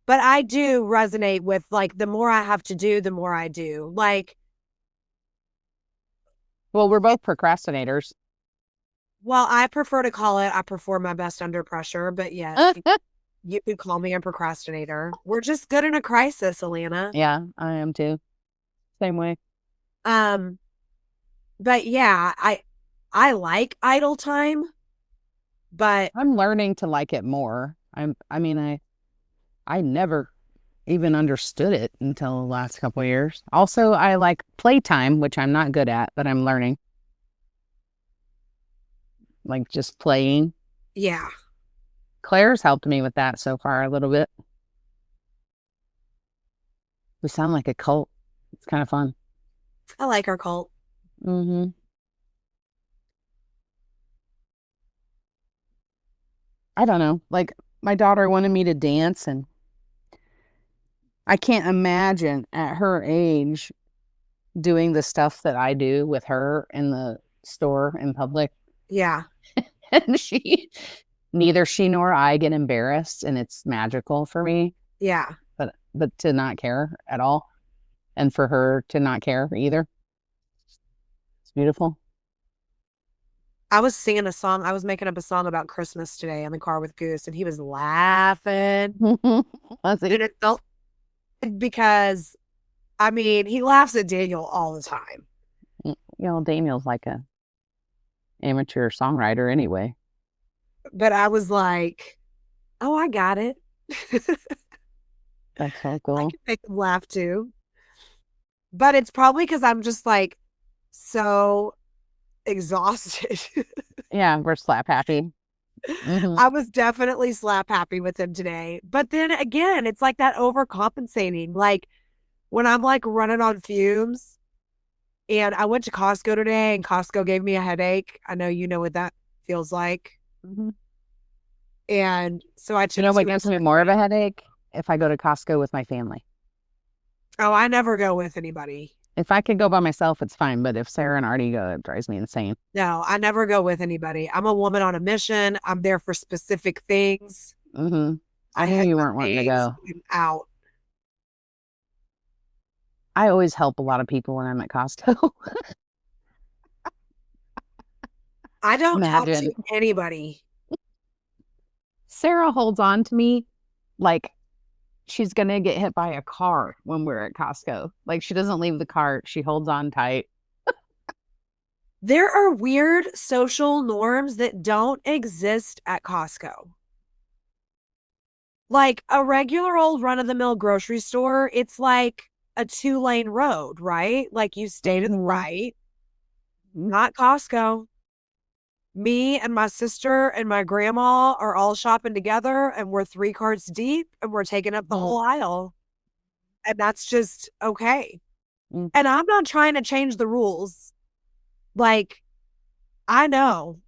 But I do resonate with like the more I have to do, the more I do. Like, well, we're both procrastinators. well, I prefer to call it I perform my best under pressure, but yes, you could call me a procrastinator. We're just good in a crisis, Alanna. Yeah, I am too. Same way. Um, but yeah, I like idle time, but I'm learning to like it more. I mean, I never even understood it until the last couple of years. Also, I like playtime, which I'm not good at, but I'm learning. Like just playing. yeah, Claire's helped me with that so far a little bit. We sound like a cult. It's kind of fun. I like our cult. Hmm. I don't know. Like my daughter wanted me to dance, and I can't imagine at her age doing the stuff that I do with her in the store in public. Yeah, And neither she nor I get embarrassed, and it's magical for me. yeah. But to not care at all, and for her to not care either, it's beautiful. I was singing a song. I was making up a song about Christmas today in the car with Goose, and he was laughing. Let's And see. it felt because, I mean, he laughs at Daniel all the time. Daniel's like a amateur songwriter anyway. But I was like, oh, I got it. That's so I cool. can make him laugh too. But it's probably because I'm just like so exhausted. Yeah, we're slap happy. Hmm. I was definitely slap happy with him today. But then again, it's like that overcompensating. Like when I'm like running on fumes and I went to Costco today and Costco gave me a headache. I know you know what that feels like. Hmm. And so I You took know what two. gives me more of a headache? If I go to Costco with my family. Oh, I never go with anybody. If I could go by myself, it's fine. But if Sarah and Artie go, it drives me insane. No, I never go with anybody. I'm a woman on a mission. I'm there for specific things. Hmm. I I knew had you my weren't wanting to days go. and out. I always help a lot of people when I'm at Costco. I don't talk Imagine. to anybody. Sarah holds on to me like she's going to get hit by a car when we're at Costco. Like she doesn't leave the cart. She holds on tight. There are weird social norms that don't exist at Costco. Like a regular old run of the mill grocery store, it's like a 2-lane road, right? Like you stay to the right. Not Costco. Me and my sister and my grandma are all shopping together and we're 3 carts deep and we're taking up the whole aisle. And that's just okay. Mm. And I'm not trying to change the rules. Like, I know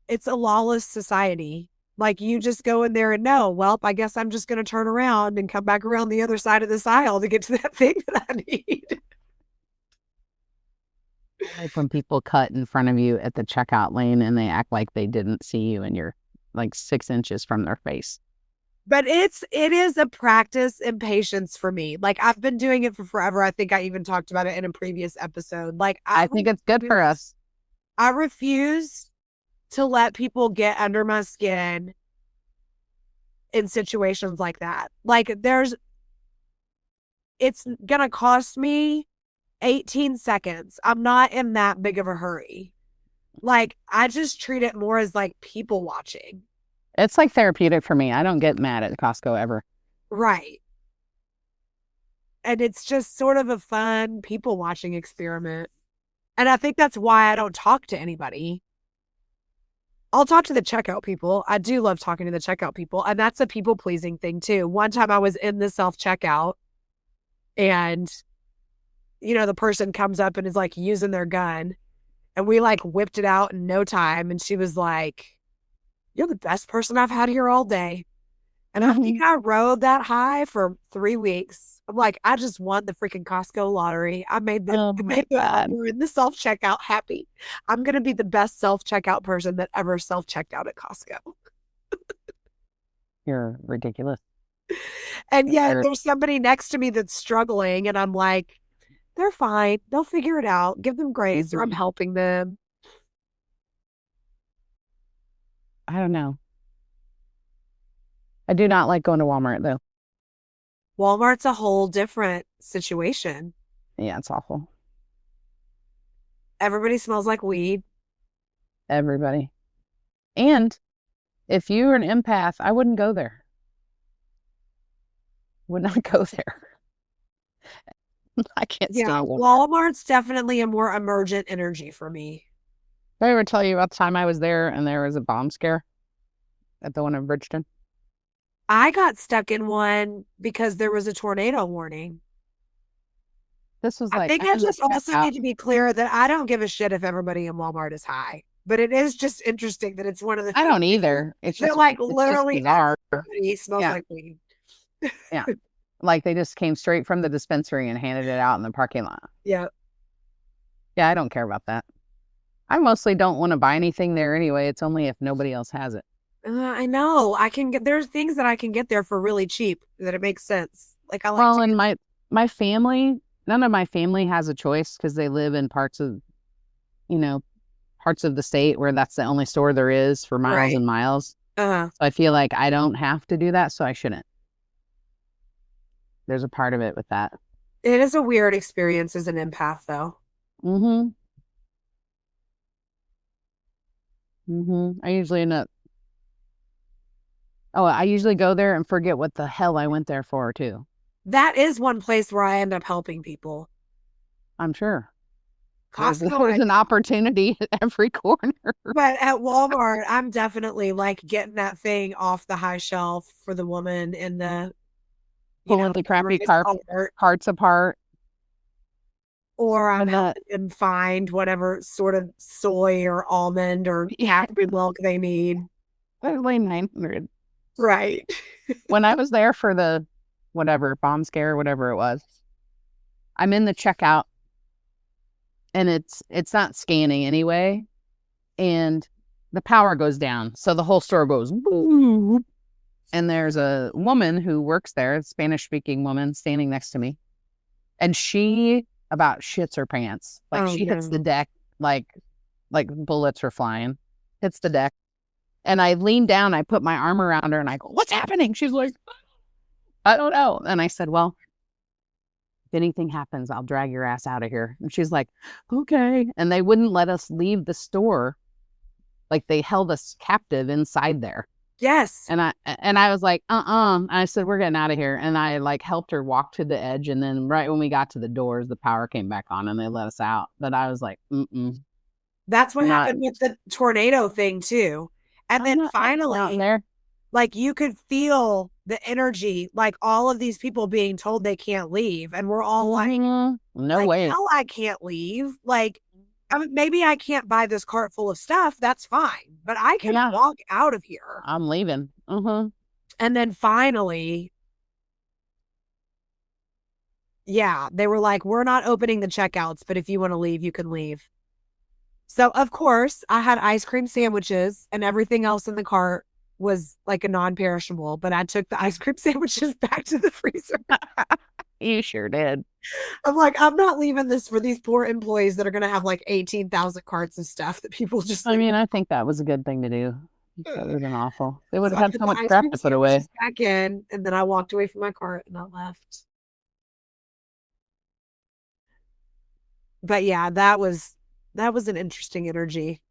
it's a lawless society. Like, you just go in there and know, well, I guess I'm just going to turn around and come back around the other side of this aisle to get to that thing that I need. Like when people cut in front of you at the checkout lane and they act like they didn't see you and you're like 6 inches from their face. But it is a practice in patience for me. Like I've been doing it for forever. I think I even talked about it in a previous episode. Like I think it's good for us. I refuse to let people get under my skin in situations like that. Like it's going to cost me 18 seconds. I'm not in that big of a hurry. Like I just treat it more as like people watching. It's like therapeutic for me. I don't get mad at Costco ever. Right. And it's just sort of a fun people watching experiment. And I think that's why I don't talk to anybody. I'll talk to the checkout people. I do love talking to the checkout people. And that's a people pleasing thing too. One time I was in the self checkout and, the person comes up and is like using their gun and we like whipped it out in no time. And she was like, "You're the best person I've had here all day." And I think I rode that high for 3 weeks. I'm like, I just won the freaking Costco lottery. I made the owner in the self-checkout happy. I'm going to be the best self-checkout person that ever self-checked out at Costco. You're ridiculous. And yet there's somebody next to me that's struggling. And I'm like, they're fine. They'll figure it out. Give them grace or I'm helping them. I don't know. I do not like going to Walmart though. Walmart's a whole different situation. Yeah, it's awful. Everybody smells like weed. Everybody. And if you're an empath, I wouldn't go there. Would not go there. I can't stand Walmart. Walmart's definitely a more emergent energy for me. Did I ever tell you about the time I was there and there was a bomb scare at the one in Bridgeton? I got stuck in one because there was a tornado warning. This was I think I just also need to be clear that I don't give a shit if everybody in Walmart is high. But it is just interesting that it's one of the I don't either. It's just like literally everybody smells like weed. Yeah. Like they just came straight from the dispensary and handed it out in the parking lot. Yeah. Yeah, I don't care about that. I mostly don't want to buy anything there anyway. It's only if nobody else has it. I know. There's things that I can get there for really cheap that it makes sense. Like I like Well, and my family, none of my family has a choice because they live in parts of the state where that's the only store there is for miles and miles. So I feel like I don't have to do that, so I shouldn't. There's a part of it with that. It is a weird experience as an empath, though. I usually end up. Oh, I usually go there and forget what the hell I went there for, too. That is one place where I end up helping people. I'm sure. Costco, there's an opportunity at every corner. But at Walmart, I'm definitely like getting that thing off the high shelf for the woman in the pulling the crappy carts apart. Or I'm helping them find whatever sort of soy or almond or happy milk they need. There's like 900. Right. When I was there for the bomb scare, whatever it was, I'm in the checkout and it's not scanning anyway. And the power goes down. So the whole store goes boop. And there's a woman who works there, a Spanish speaking woman standing next to me. And she about shits her pants. Like she hits the deck like bullets are flying. hits the deck. And I leaned down, I put my arm around her and I go, what's happening? She's like, I don't know. And I said, well, if anything happens, I'll drag your ass out of here. And she's like, okay. And they wouldn't let us leave the store. Like they held us captive inside there. Yes. And I was like, I said, we're getting out of here. And I like helped her walk to the edge. And then right when we got to the doors, the power came back on and they let us out. But I was like, That's what happened with the tornado thing too. And then finally, there. Like you could feel the energy, like all of these people being told they can't leave. And we're all like, no way. Hell, I can't leave. Like, I mean, maybe I can't buy this cart full of stuff. That's fine. But I can walk out of here. I'm leaving. And then finally, they were like, we're not opening the checkouts, but if you want to leave, you can leave. So, of course, I had ice cream sandwiches and everything else in the cart was like a non-perishable, but I took the ice cream sandwiches back to the freezer. You sure did. I'm like, I'm not leaving this for these poor employees that are going to have like 18,000 carts of stuff that people just. I mean, I think that was a good thing to do. That would have been awful. They would have had so much crap to put away. Back in, and then I walked away from my cart and I left. But yeah, that was an interesting energy.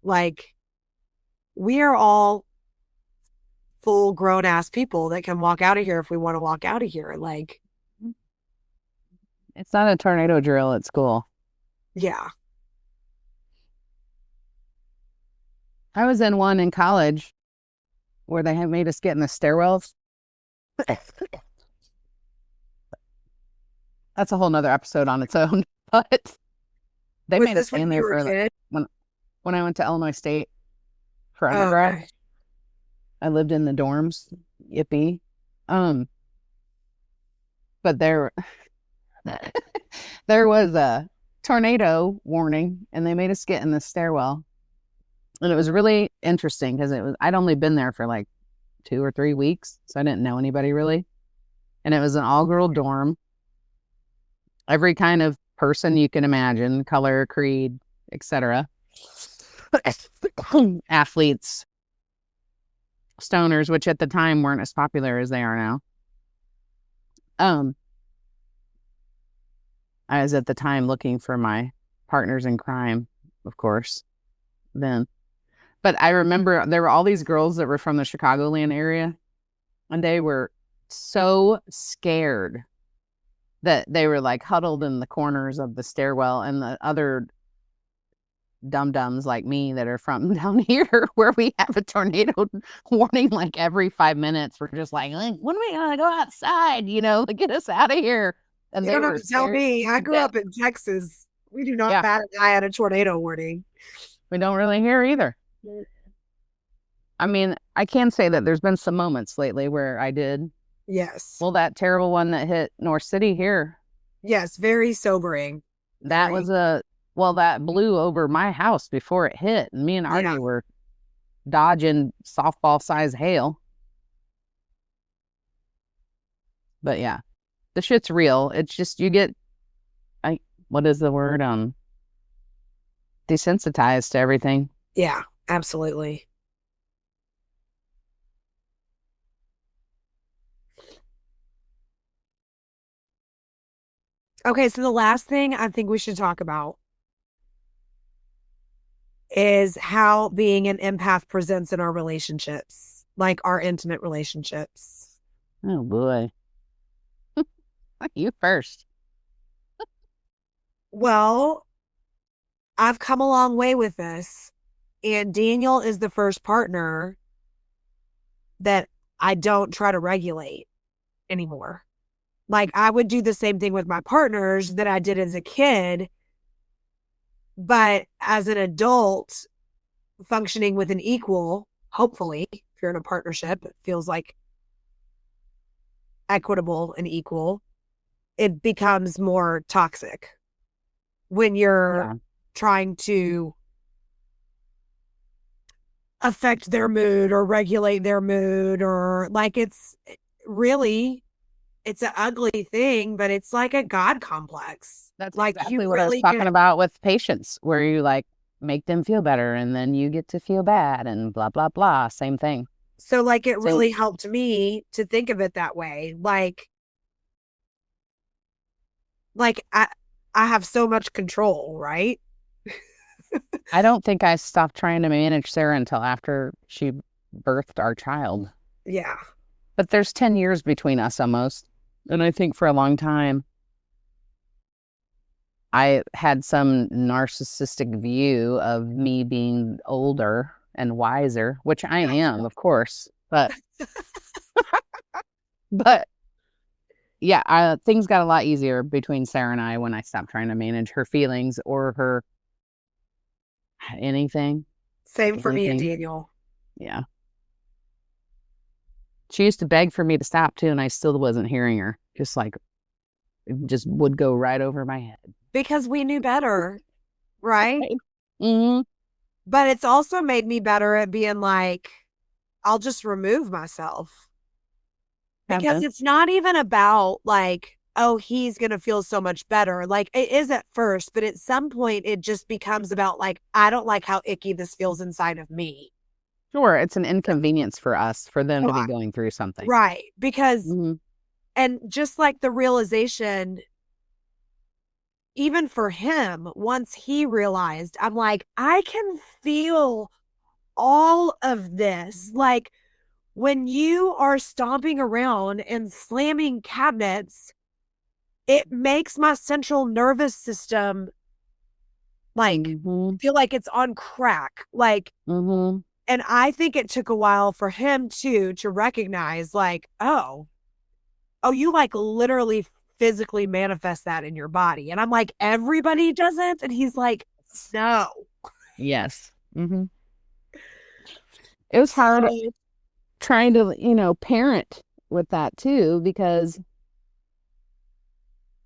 Like, we are all full grown ass people that can walk out of here if we want to walk out of here. Like, it's not a tornado drill at school. Yeah. I was in one in college where they had made us get in the stairwells. That's a whole nother episode on its own. But they made us stand there for when I went to Illinois State for undergrad. Okay. I lived in the dorms. Yippee. But there was a tornado warning and they made us get in the stairwell. And it was really interesting because I'd only been there for like 2 or 3 weeks. So I didn't know anybody really. And it was an all-girl dorm. Every kind of person you can imagine, color, creed, etc. Athletes, stoners, which at the time weren't as popular as they are now. I was at the time looking for my partners in crime, of course, then. But I remember there were all these girls that were from the Chicagoland area, and they were so scared that they were like huddled in the corners of the stairwell, and the other dum-dums like me that are from down here where we have a tornado warning like every 5 minutes. We're just like, when are we going to go outside? Get us out of here. And you don't have to tell me. I grew up in Texas. We do not bat an eye at a tornado warning. We don't really hear either. I mean, I can say that there's been some moments lately where I did. Yes. Well, that terrible one that hit North City here. Yes, very sobering. That was that blew over my house before it hit. And me and Artie were dodging softball-sized hail. But yeah, the shit's real. It's just you get, what is the word? Desensitized to everything. Yeah, absolutely. Okay, so the last thing I think we should talk about is how being an empath presents in our relationships, like our intimate relationships. Oh boy. You first. Well, I've come a long way with this, and Daniel is the first partner that I don't try to regulate anymore. Like, I would do the same thing with my partners that I did as a kid, but as an adult, functioning with an equal, hopefully, if you're in a partnership, it feels like equitable and equal, it becomes more toxic when you're trying to affect their mood or regulate their mood, or like it's an ugly thing, but it's like a God complex. That's like exactly what I was talking about with patience, where you like, make them feel better, and then you get to feel bad, and blah, blah, blah. Same thing. So like it really helped me to think of it that way. Like I have so much control, right? I don't think I stopped trying to manage Sarah until after she birthed our child. Yeah. But there's 10 years between us almost. And I think for a long time, I had some narcissistic view of me being older and wiser, which I am, of course. But yeah, things got a lot easier between Sarah and I when I stopped trying to manage her feelings or her anything. Same for me and Daniel. Yeah. She used to beg for me to stop too, and I still wasn't hearing her. Just like, it just would go right over my head. Because we knew better, right? Mm-hmm. But it's also made me better at being like, I'll just remove myself. Because it's not even about like, oh, he's going to feel so much better. Like it is at first, but at some point it just becomes about like, I don't like how icky this feels inside of me. Sure. It's an inconvenience for us, for them to be going through something. Right. Because, and just like the realization, even for him, once he realized, I'm like, I can feel all of this. Like when you are stomping around and slamming cabinets, it makes my central nervous system like feel like it's on crack. Like, and I think it took a while for him too to recognize like, oh, you like literally physically manifest that in your body. And I'm like, everybody doesn't. And he's like, no. Yes. It was hard trying to, parent with that too, because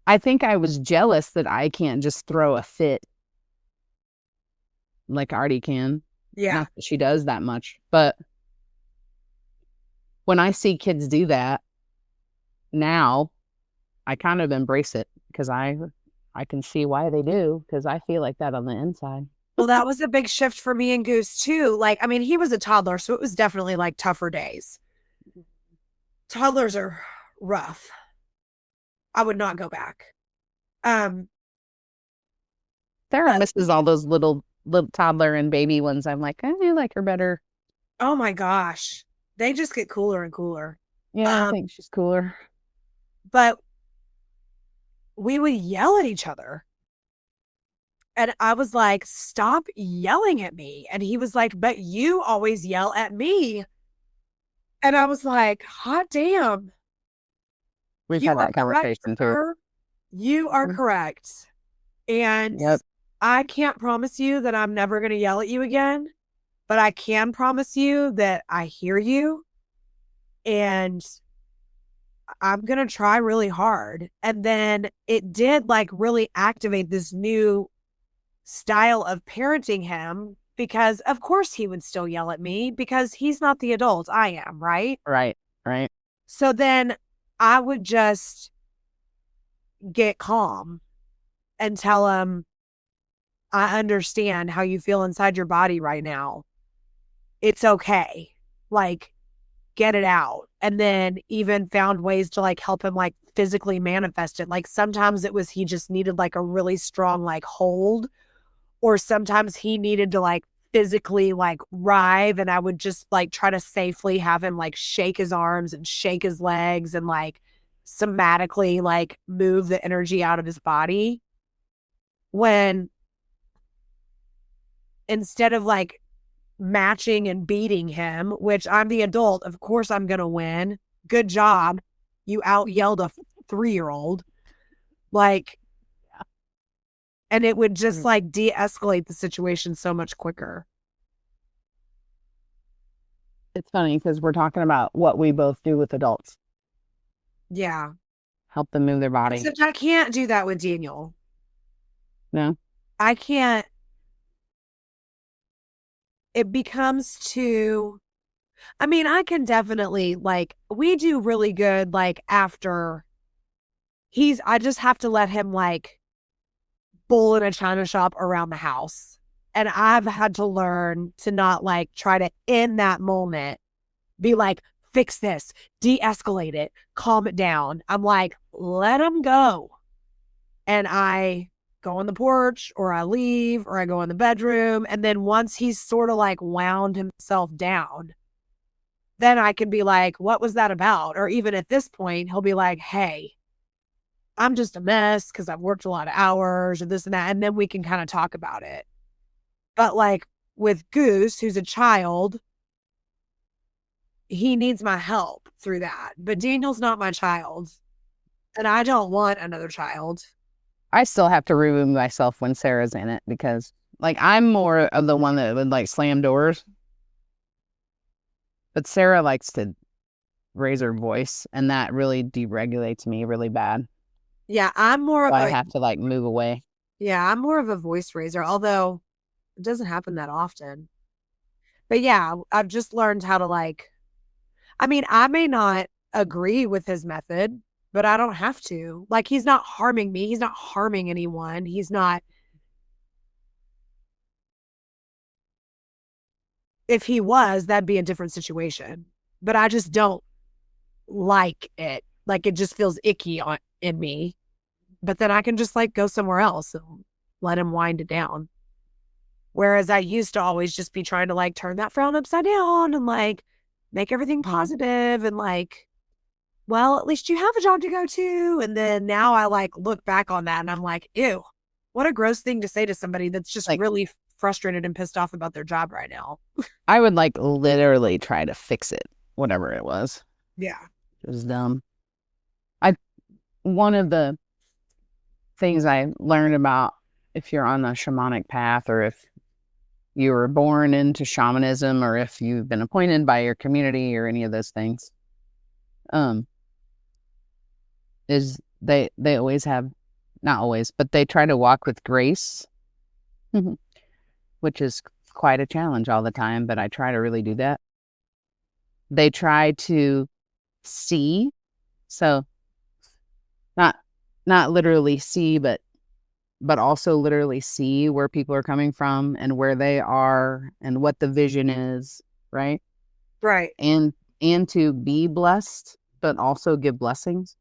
I think I was jealous that I can't just throw a fit like Artie can. Yeah. Not that she does that much. But when I see kids do that now, I kind of embrace it because I can see why they do, because I feel like that on the inside. Well, that was a big shift for me and Goose too. Like, I mean, he was a toddler, so it was definitely like tougher days. Toddlers are rough. I would not go back. Sarah misses all those little toddler and baby ones. I'm like, I do like her better. Oh my gosh. They just get cooler and cooler. Yeah, I think she's cooler. But we would yell at each other. And I was like, stop yelling at me. And he was like, but you always yell at me. And I was like, hot damn. We've had that conversation too. You are correct. And I can't promise you that I'm never going to yell at you again, but I can promise you that I hear you and I'm going to try really hard. And then it did like really activate this new style of parenting him, because of course he would still yell at me because he's not the adult. I am, right? Right. So then I would just get calm and tell him, I understand how you feel inside your body right now. It's okay. Like, get it out. And then even found ways to like help him like physically manifest it. Like sometimes it was he just needed like a really strong like hold, or sometimes he needed to like physically like writhe, and I would just like try to safely have him like shake his arms and shake his legs and like somatically like move the energy out of his body, when instead of like matching and beating him, which I'm the adult, of course I'm gonna win. Good job. You out yelled a 3-year-old. Like, and it would just like de-escalate the situation so much quicker. It's funny because we're talking about what we both do with adults. Yeah. Help them move their body. Except I can't do that with Daniel. No. I can't. It becomes too, I mean, I can definitely like, we do really good like after I just have to let him like bull in a china shop around the house. And I've had to learn to not like try to, in that moment, be like, fix this, de-escalate it, calm it down. I'm like, let him go. And I go on the porch or I leave or I go in the bedroom. And then once he's sort of like wound himself down, then I can be like, what was that about? Or even at this point, he'll be like, hey, I'm just a mess because I've worked a lot of hours or this and that. And then we can kind of talk about it. But like with Goose, who's a child, he needs my help through that. But Daniel's not my child. And I don't want another child. I still have to remove myself when Sarah's in it because, like, I'm more of the one that would, like, slam doors. But Sarah likes to raise her voice, and that really deregulates me really bad. Yeah, I'm more of I have to, like, move away. Yeah, I'm more of a voice raiser, although it doesn't happen that often. But yeah, I've just learned how to like, I mean, I may not agree with his method, but I don't have to. Like, he's not harming me. He's not harming anyone. He's not. If he was, that'd be a different situation. But I just don't like it. Like, it just feels icky in me. But then I can just like go somewhere else and let him wind it down. Whereas I used to always just be trying to like turn that frown upside down and like make everything positive and like, well, at least you have a job to go to. And then now I like look back on that and I'm like, ew, what a gross thing to say to somebody that's just like really frustrated and pissed off about their job right now. I would like literally try to fix it, whatever it was. Yeah. It was dumb. One of the things I learned about if you're on the shamanic path or if you were born into shamanism or if you've been appointed by your community or any of those things, is they always have, not always, but they try to walk with grace, which is quite a challenge all the time, but I try to really do that. They try to see, so not literally see, but also literally see where people are coming from and where they are and what the vision is, right? Right. And to be blessed, but also give blessings.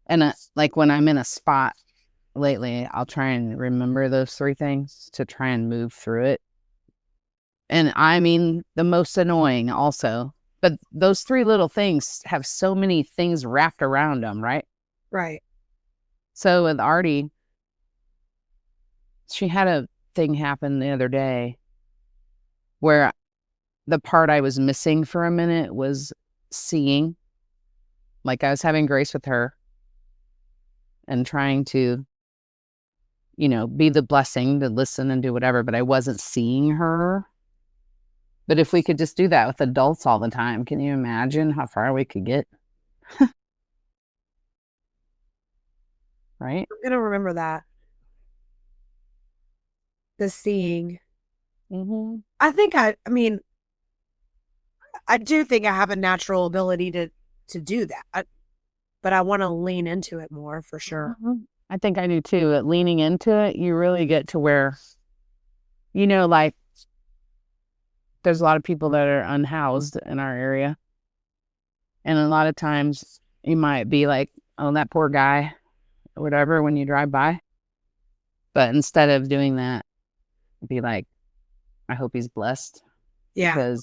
And like when I'm in a spot lately, I'll try and remember those three things to try and move through it. And I mean, the most annoying also, but those three little things have so many things wrapped around them, right? Right. So with Artie, she had a thing happen the other day where the part I was missing for a minute was seeing. Like I was having grace with her and trying to, be the blessing to listen and do whatever, but I wasn't seeing her. But if we could just do that with adults all the time, can you imagine how far we could get? Right? I'm going to remember that. The seeing. Mm-hmm. I think I mean, I do think I have a natural ability to do that, but I want to lean into it more for sure. Mm-hmm. I think I do too. But leaning into it, you really get to where, like there's a lot of people that are unhoused in our area. And a lot of times you might be like, oh, that poor guy or whatever when you drive by. But instead of doing that, be like, I hope he's blessed. Yeah.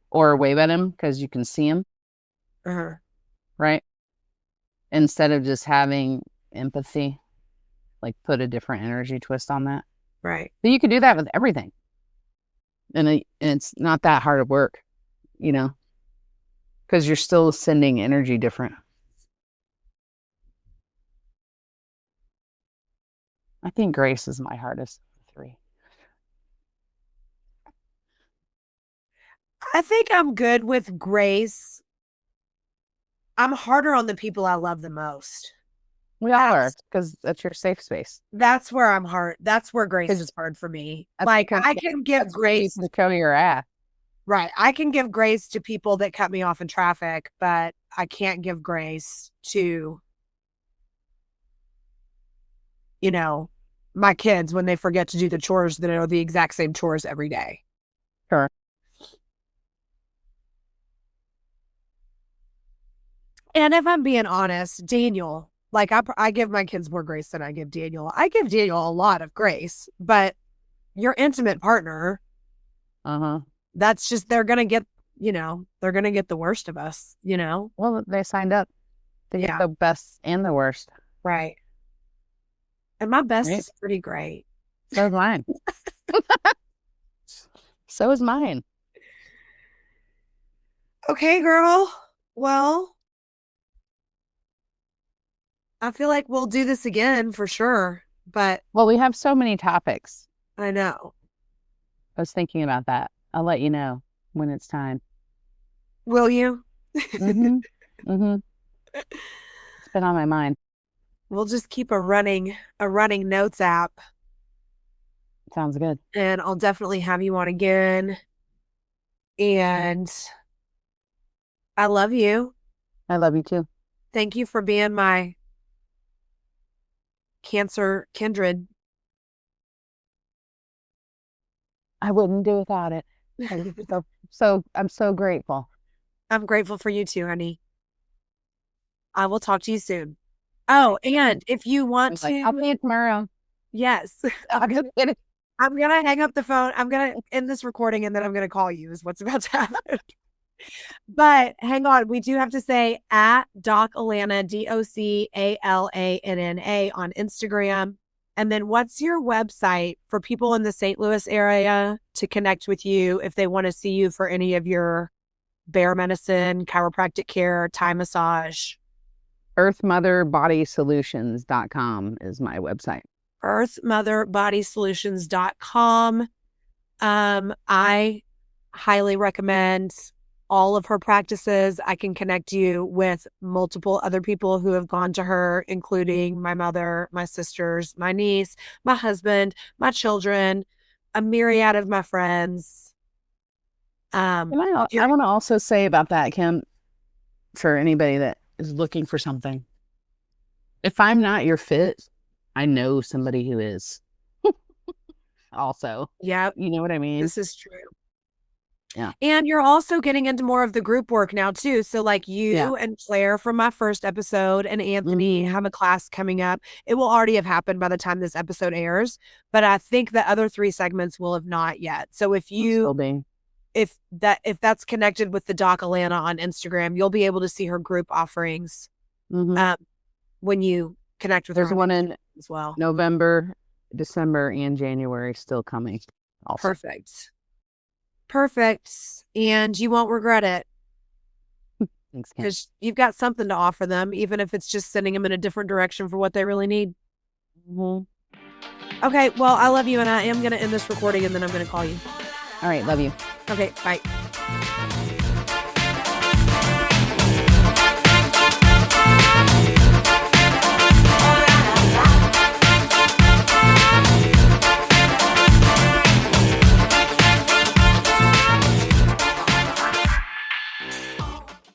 Or wave at him because you can see him. Uh-huh. Right? Instead of just having empathy, like put a different energy twist on that. Right. But you could do that with everything. And it's not that hard of work, because you're still sending energy different. I think grace is my hardest of the three. I think I'm good with grace. I'm harder on the people I love the most. We all are, because that's your safe space. That's where I'm hard. That's where grace is hard for me. Like I can give grace to cover your ass. Right. I can give grace to people that cut me off in traffic, but I can't give grace to, my kids when they forget to do the chores that are the exact same chores every day. Sure. And if I'm being honest, Daniel, like I give my kids more grace than I give Daniel. I give Daniel a lot of grace, but your intimate partner, that's just, they're going to get, they're going to get the worst of us, Well, they signed up to get the best and the worst. Right. And my best is pretty great. So is mine. So is mine. Okay, girl. Well, I feel like we'll do this again for sure, but. Well, we have so many topics. I know. I was thinking about that. I'll let you know when it's time. Will you? It's been on my mind. We'll just keep a running notes app. Sounds good. And I'll definitely have you on again. And I love you. I love you too. Thank you for being my Cancer kindred. I wouldn't do without it. I'm so grateful. I'm grateful for you too, honey. I will talk to you soon. Oh, and if you want to, I'll see you tomorrow. Yes. I'm going to hang up the phone. I'm going to end this recording and then I'm going to call you is what's about to happen. But hang on. We do have to say at Doc Alanna, DOCALANNA on Instagram. And then what's your website for people in the St. Louis area to connect with you if they want to see you for any of your bear medicine, chiropractic care, Thai massage? earthmotherbodysolutions.com is my website. earthmotherbodysolutions.com. I highly recommend all of her practices. I can connect you with multiple other people who have gone to her, including my mother, my sisters, my niece, my husband, my children, a myriad of my friends. I want to also say about that, Kim, for anybody that is looking for something. If I'm not your fit, I know somebody who is. Also. Yeah. You know what I mean? This is true. Yeah. And you're also getting into more of the group work now too. So like you and Claire from my first episode and Anthony have a class coming up. It will already have happened by the time this episode airs, but I think the other 3 segments will have not yet. So if that's connected with the Doc Alanna on Instagram, you'll be able to see her group offerings when you connect with her. There's one in as well. November, December, and January still coming. Also. Perfect. And you won't regret it. Thanks, Kim. Because you've got something to offer them, even if it's just sending them in a different direction for what they really need. Okay, well, I love you, and I am going to end this recording, and then I'm going to call you. All right, love you. Okay, bye.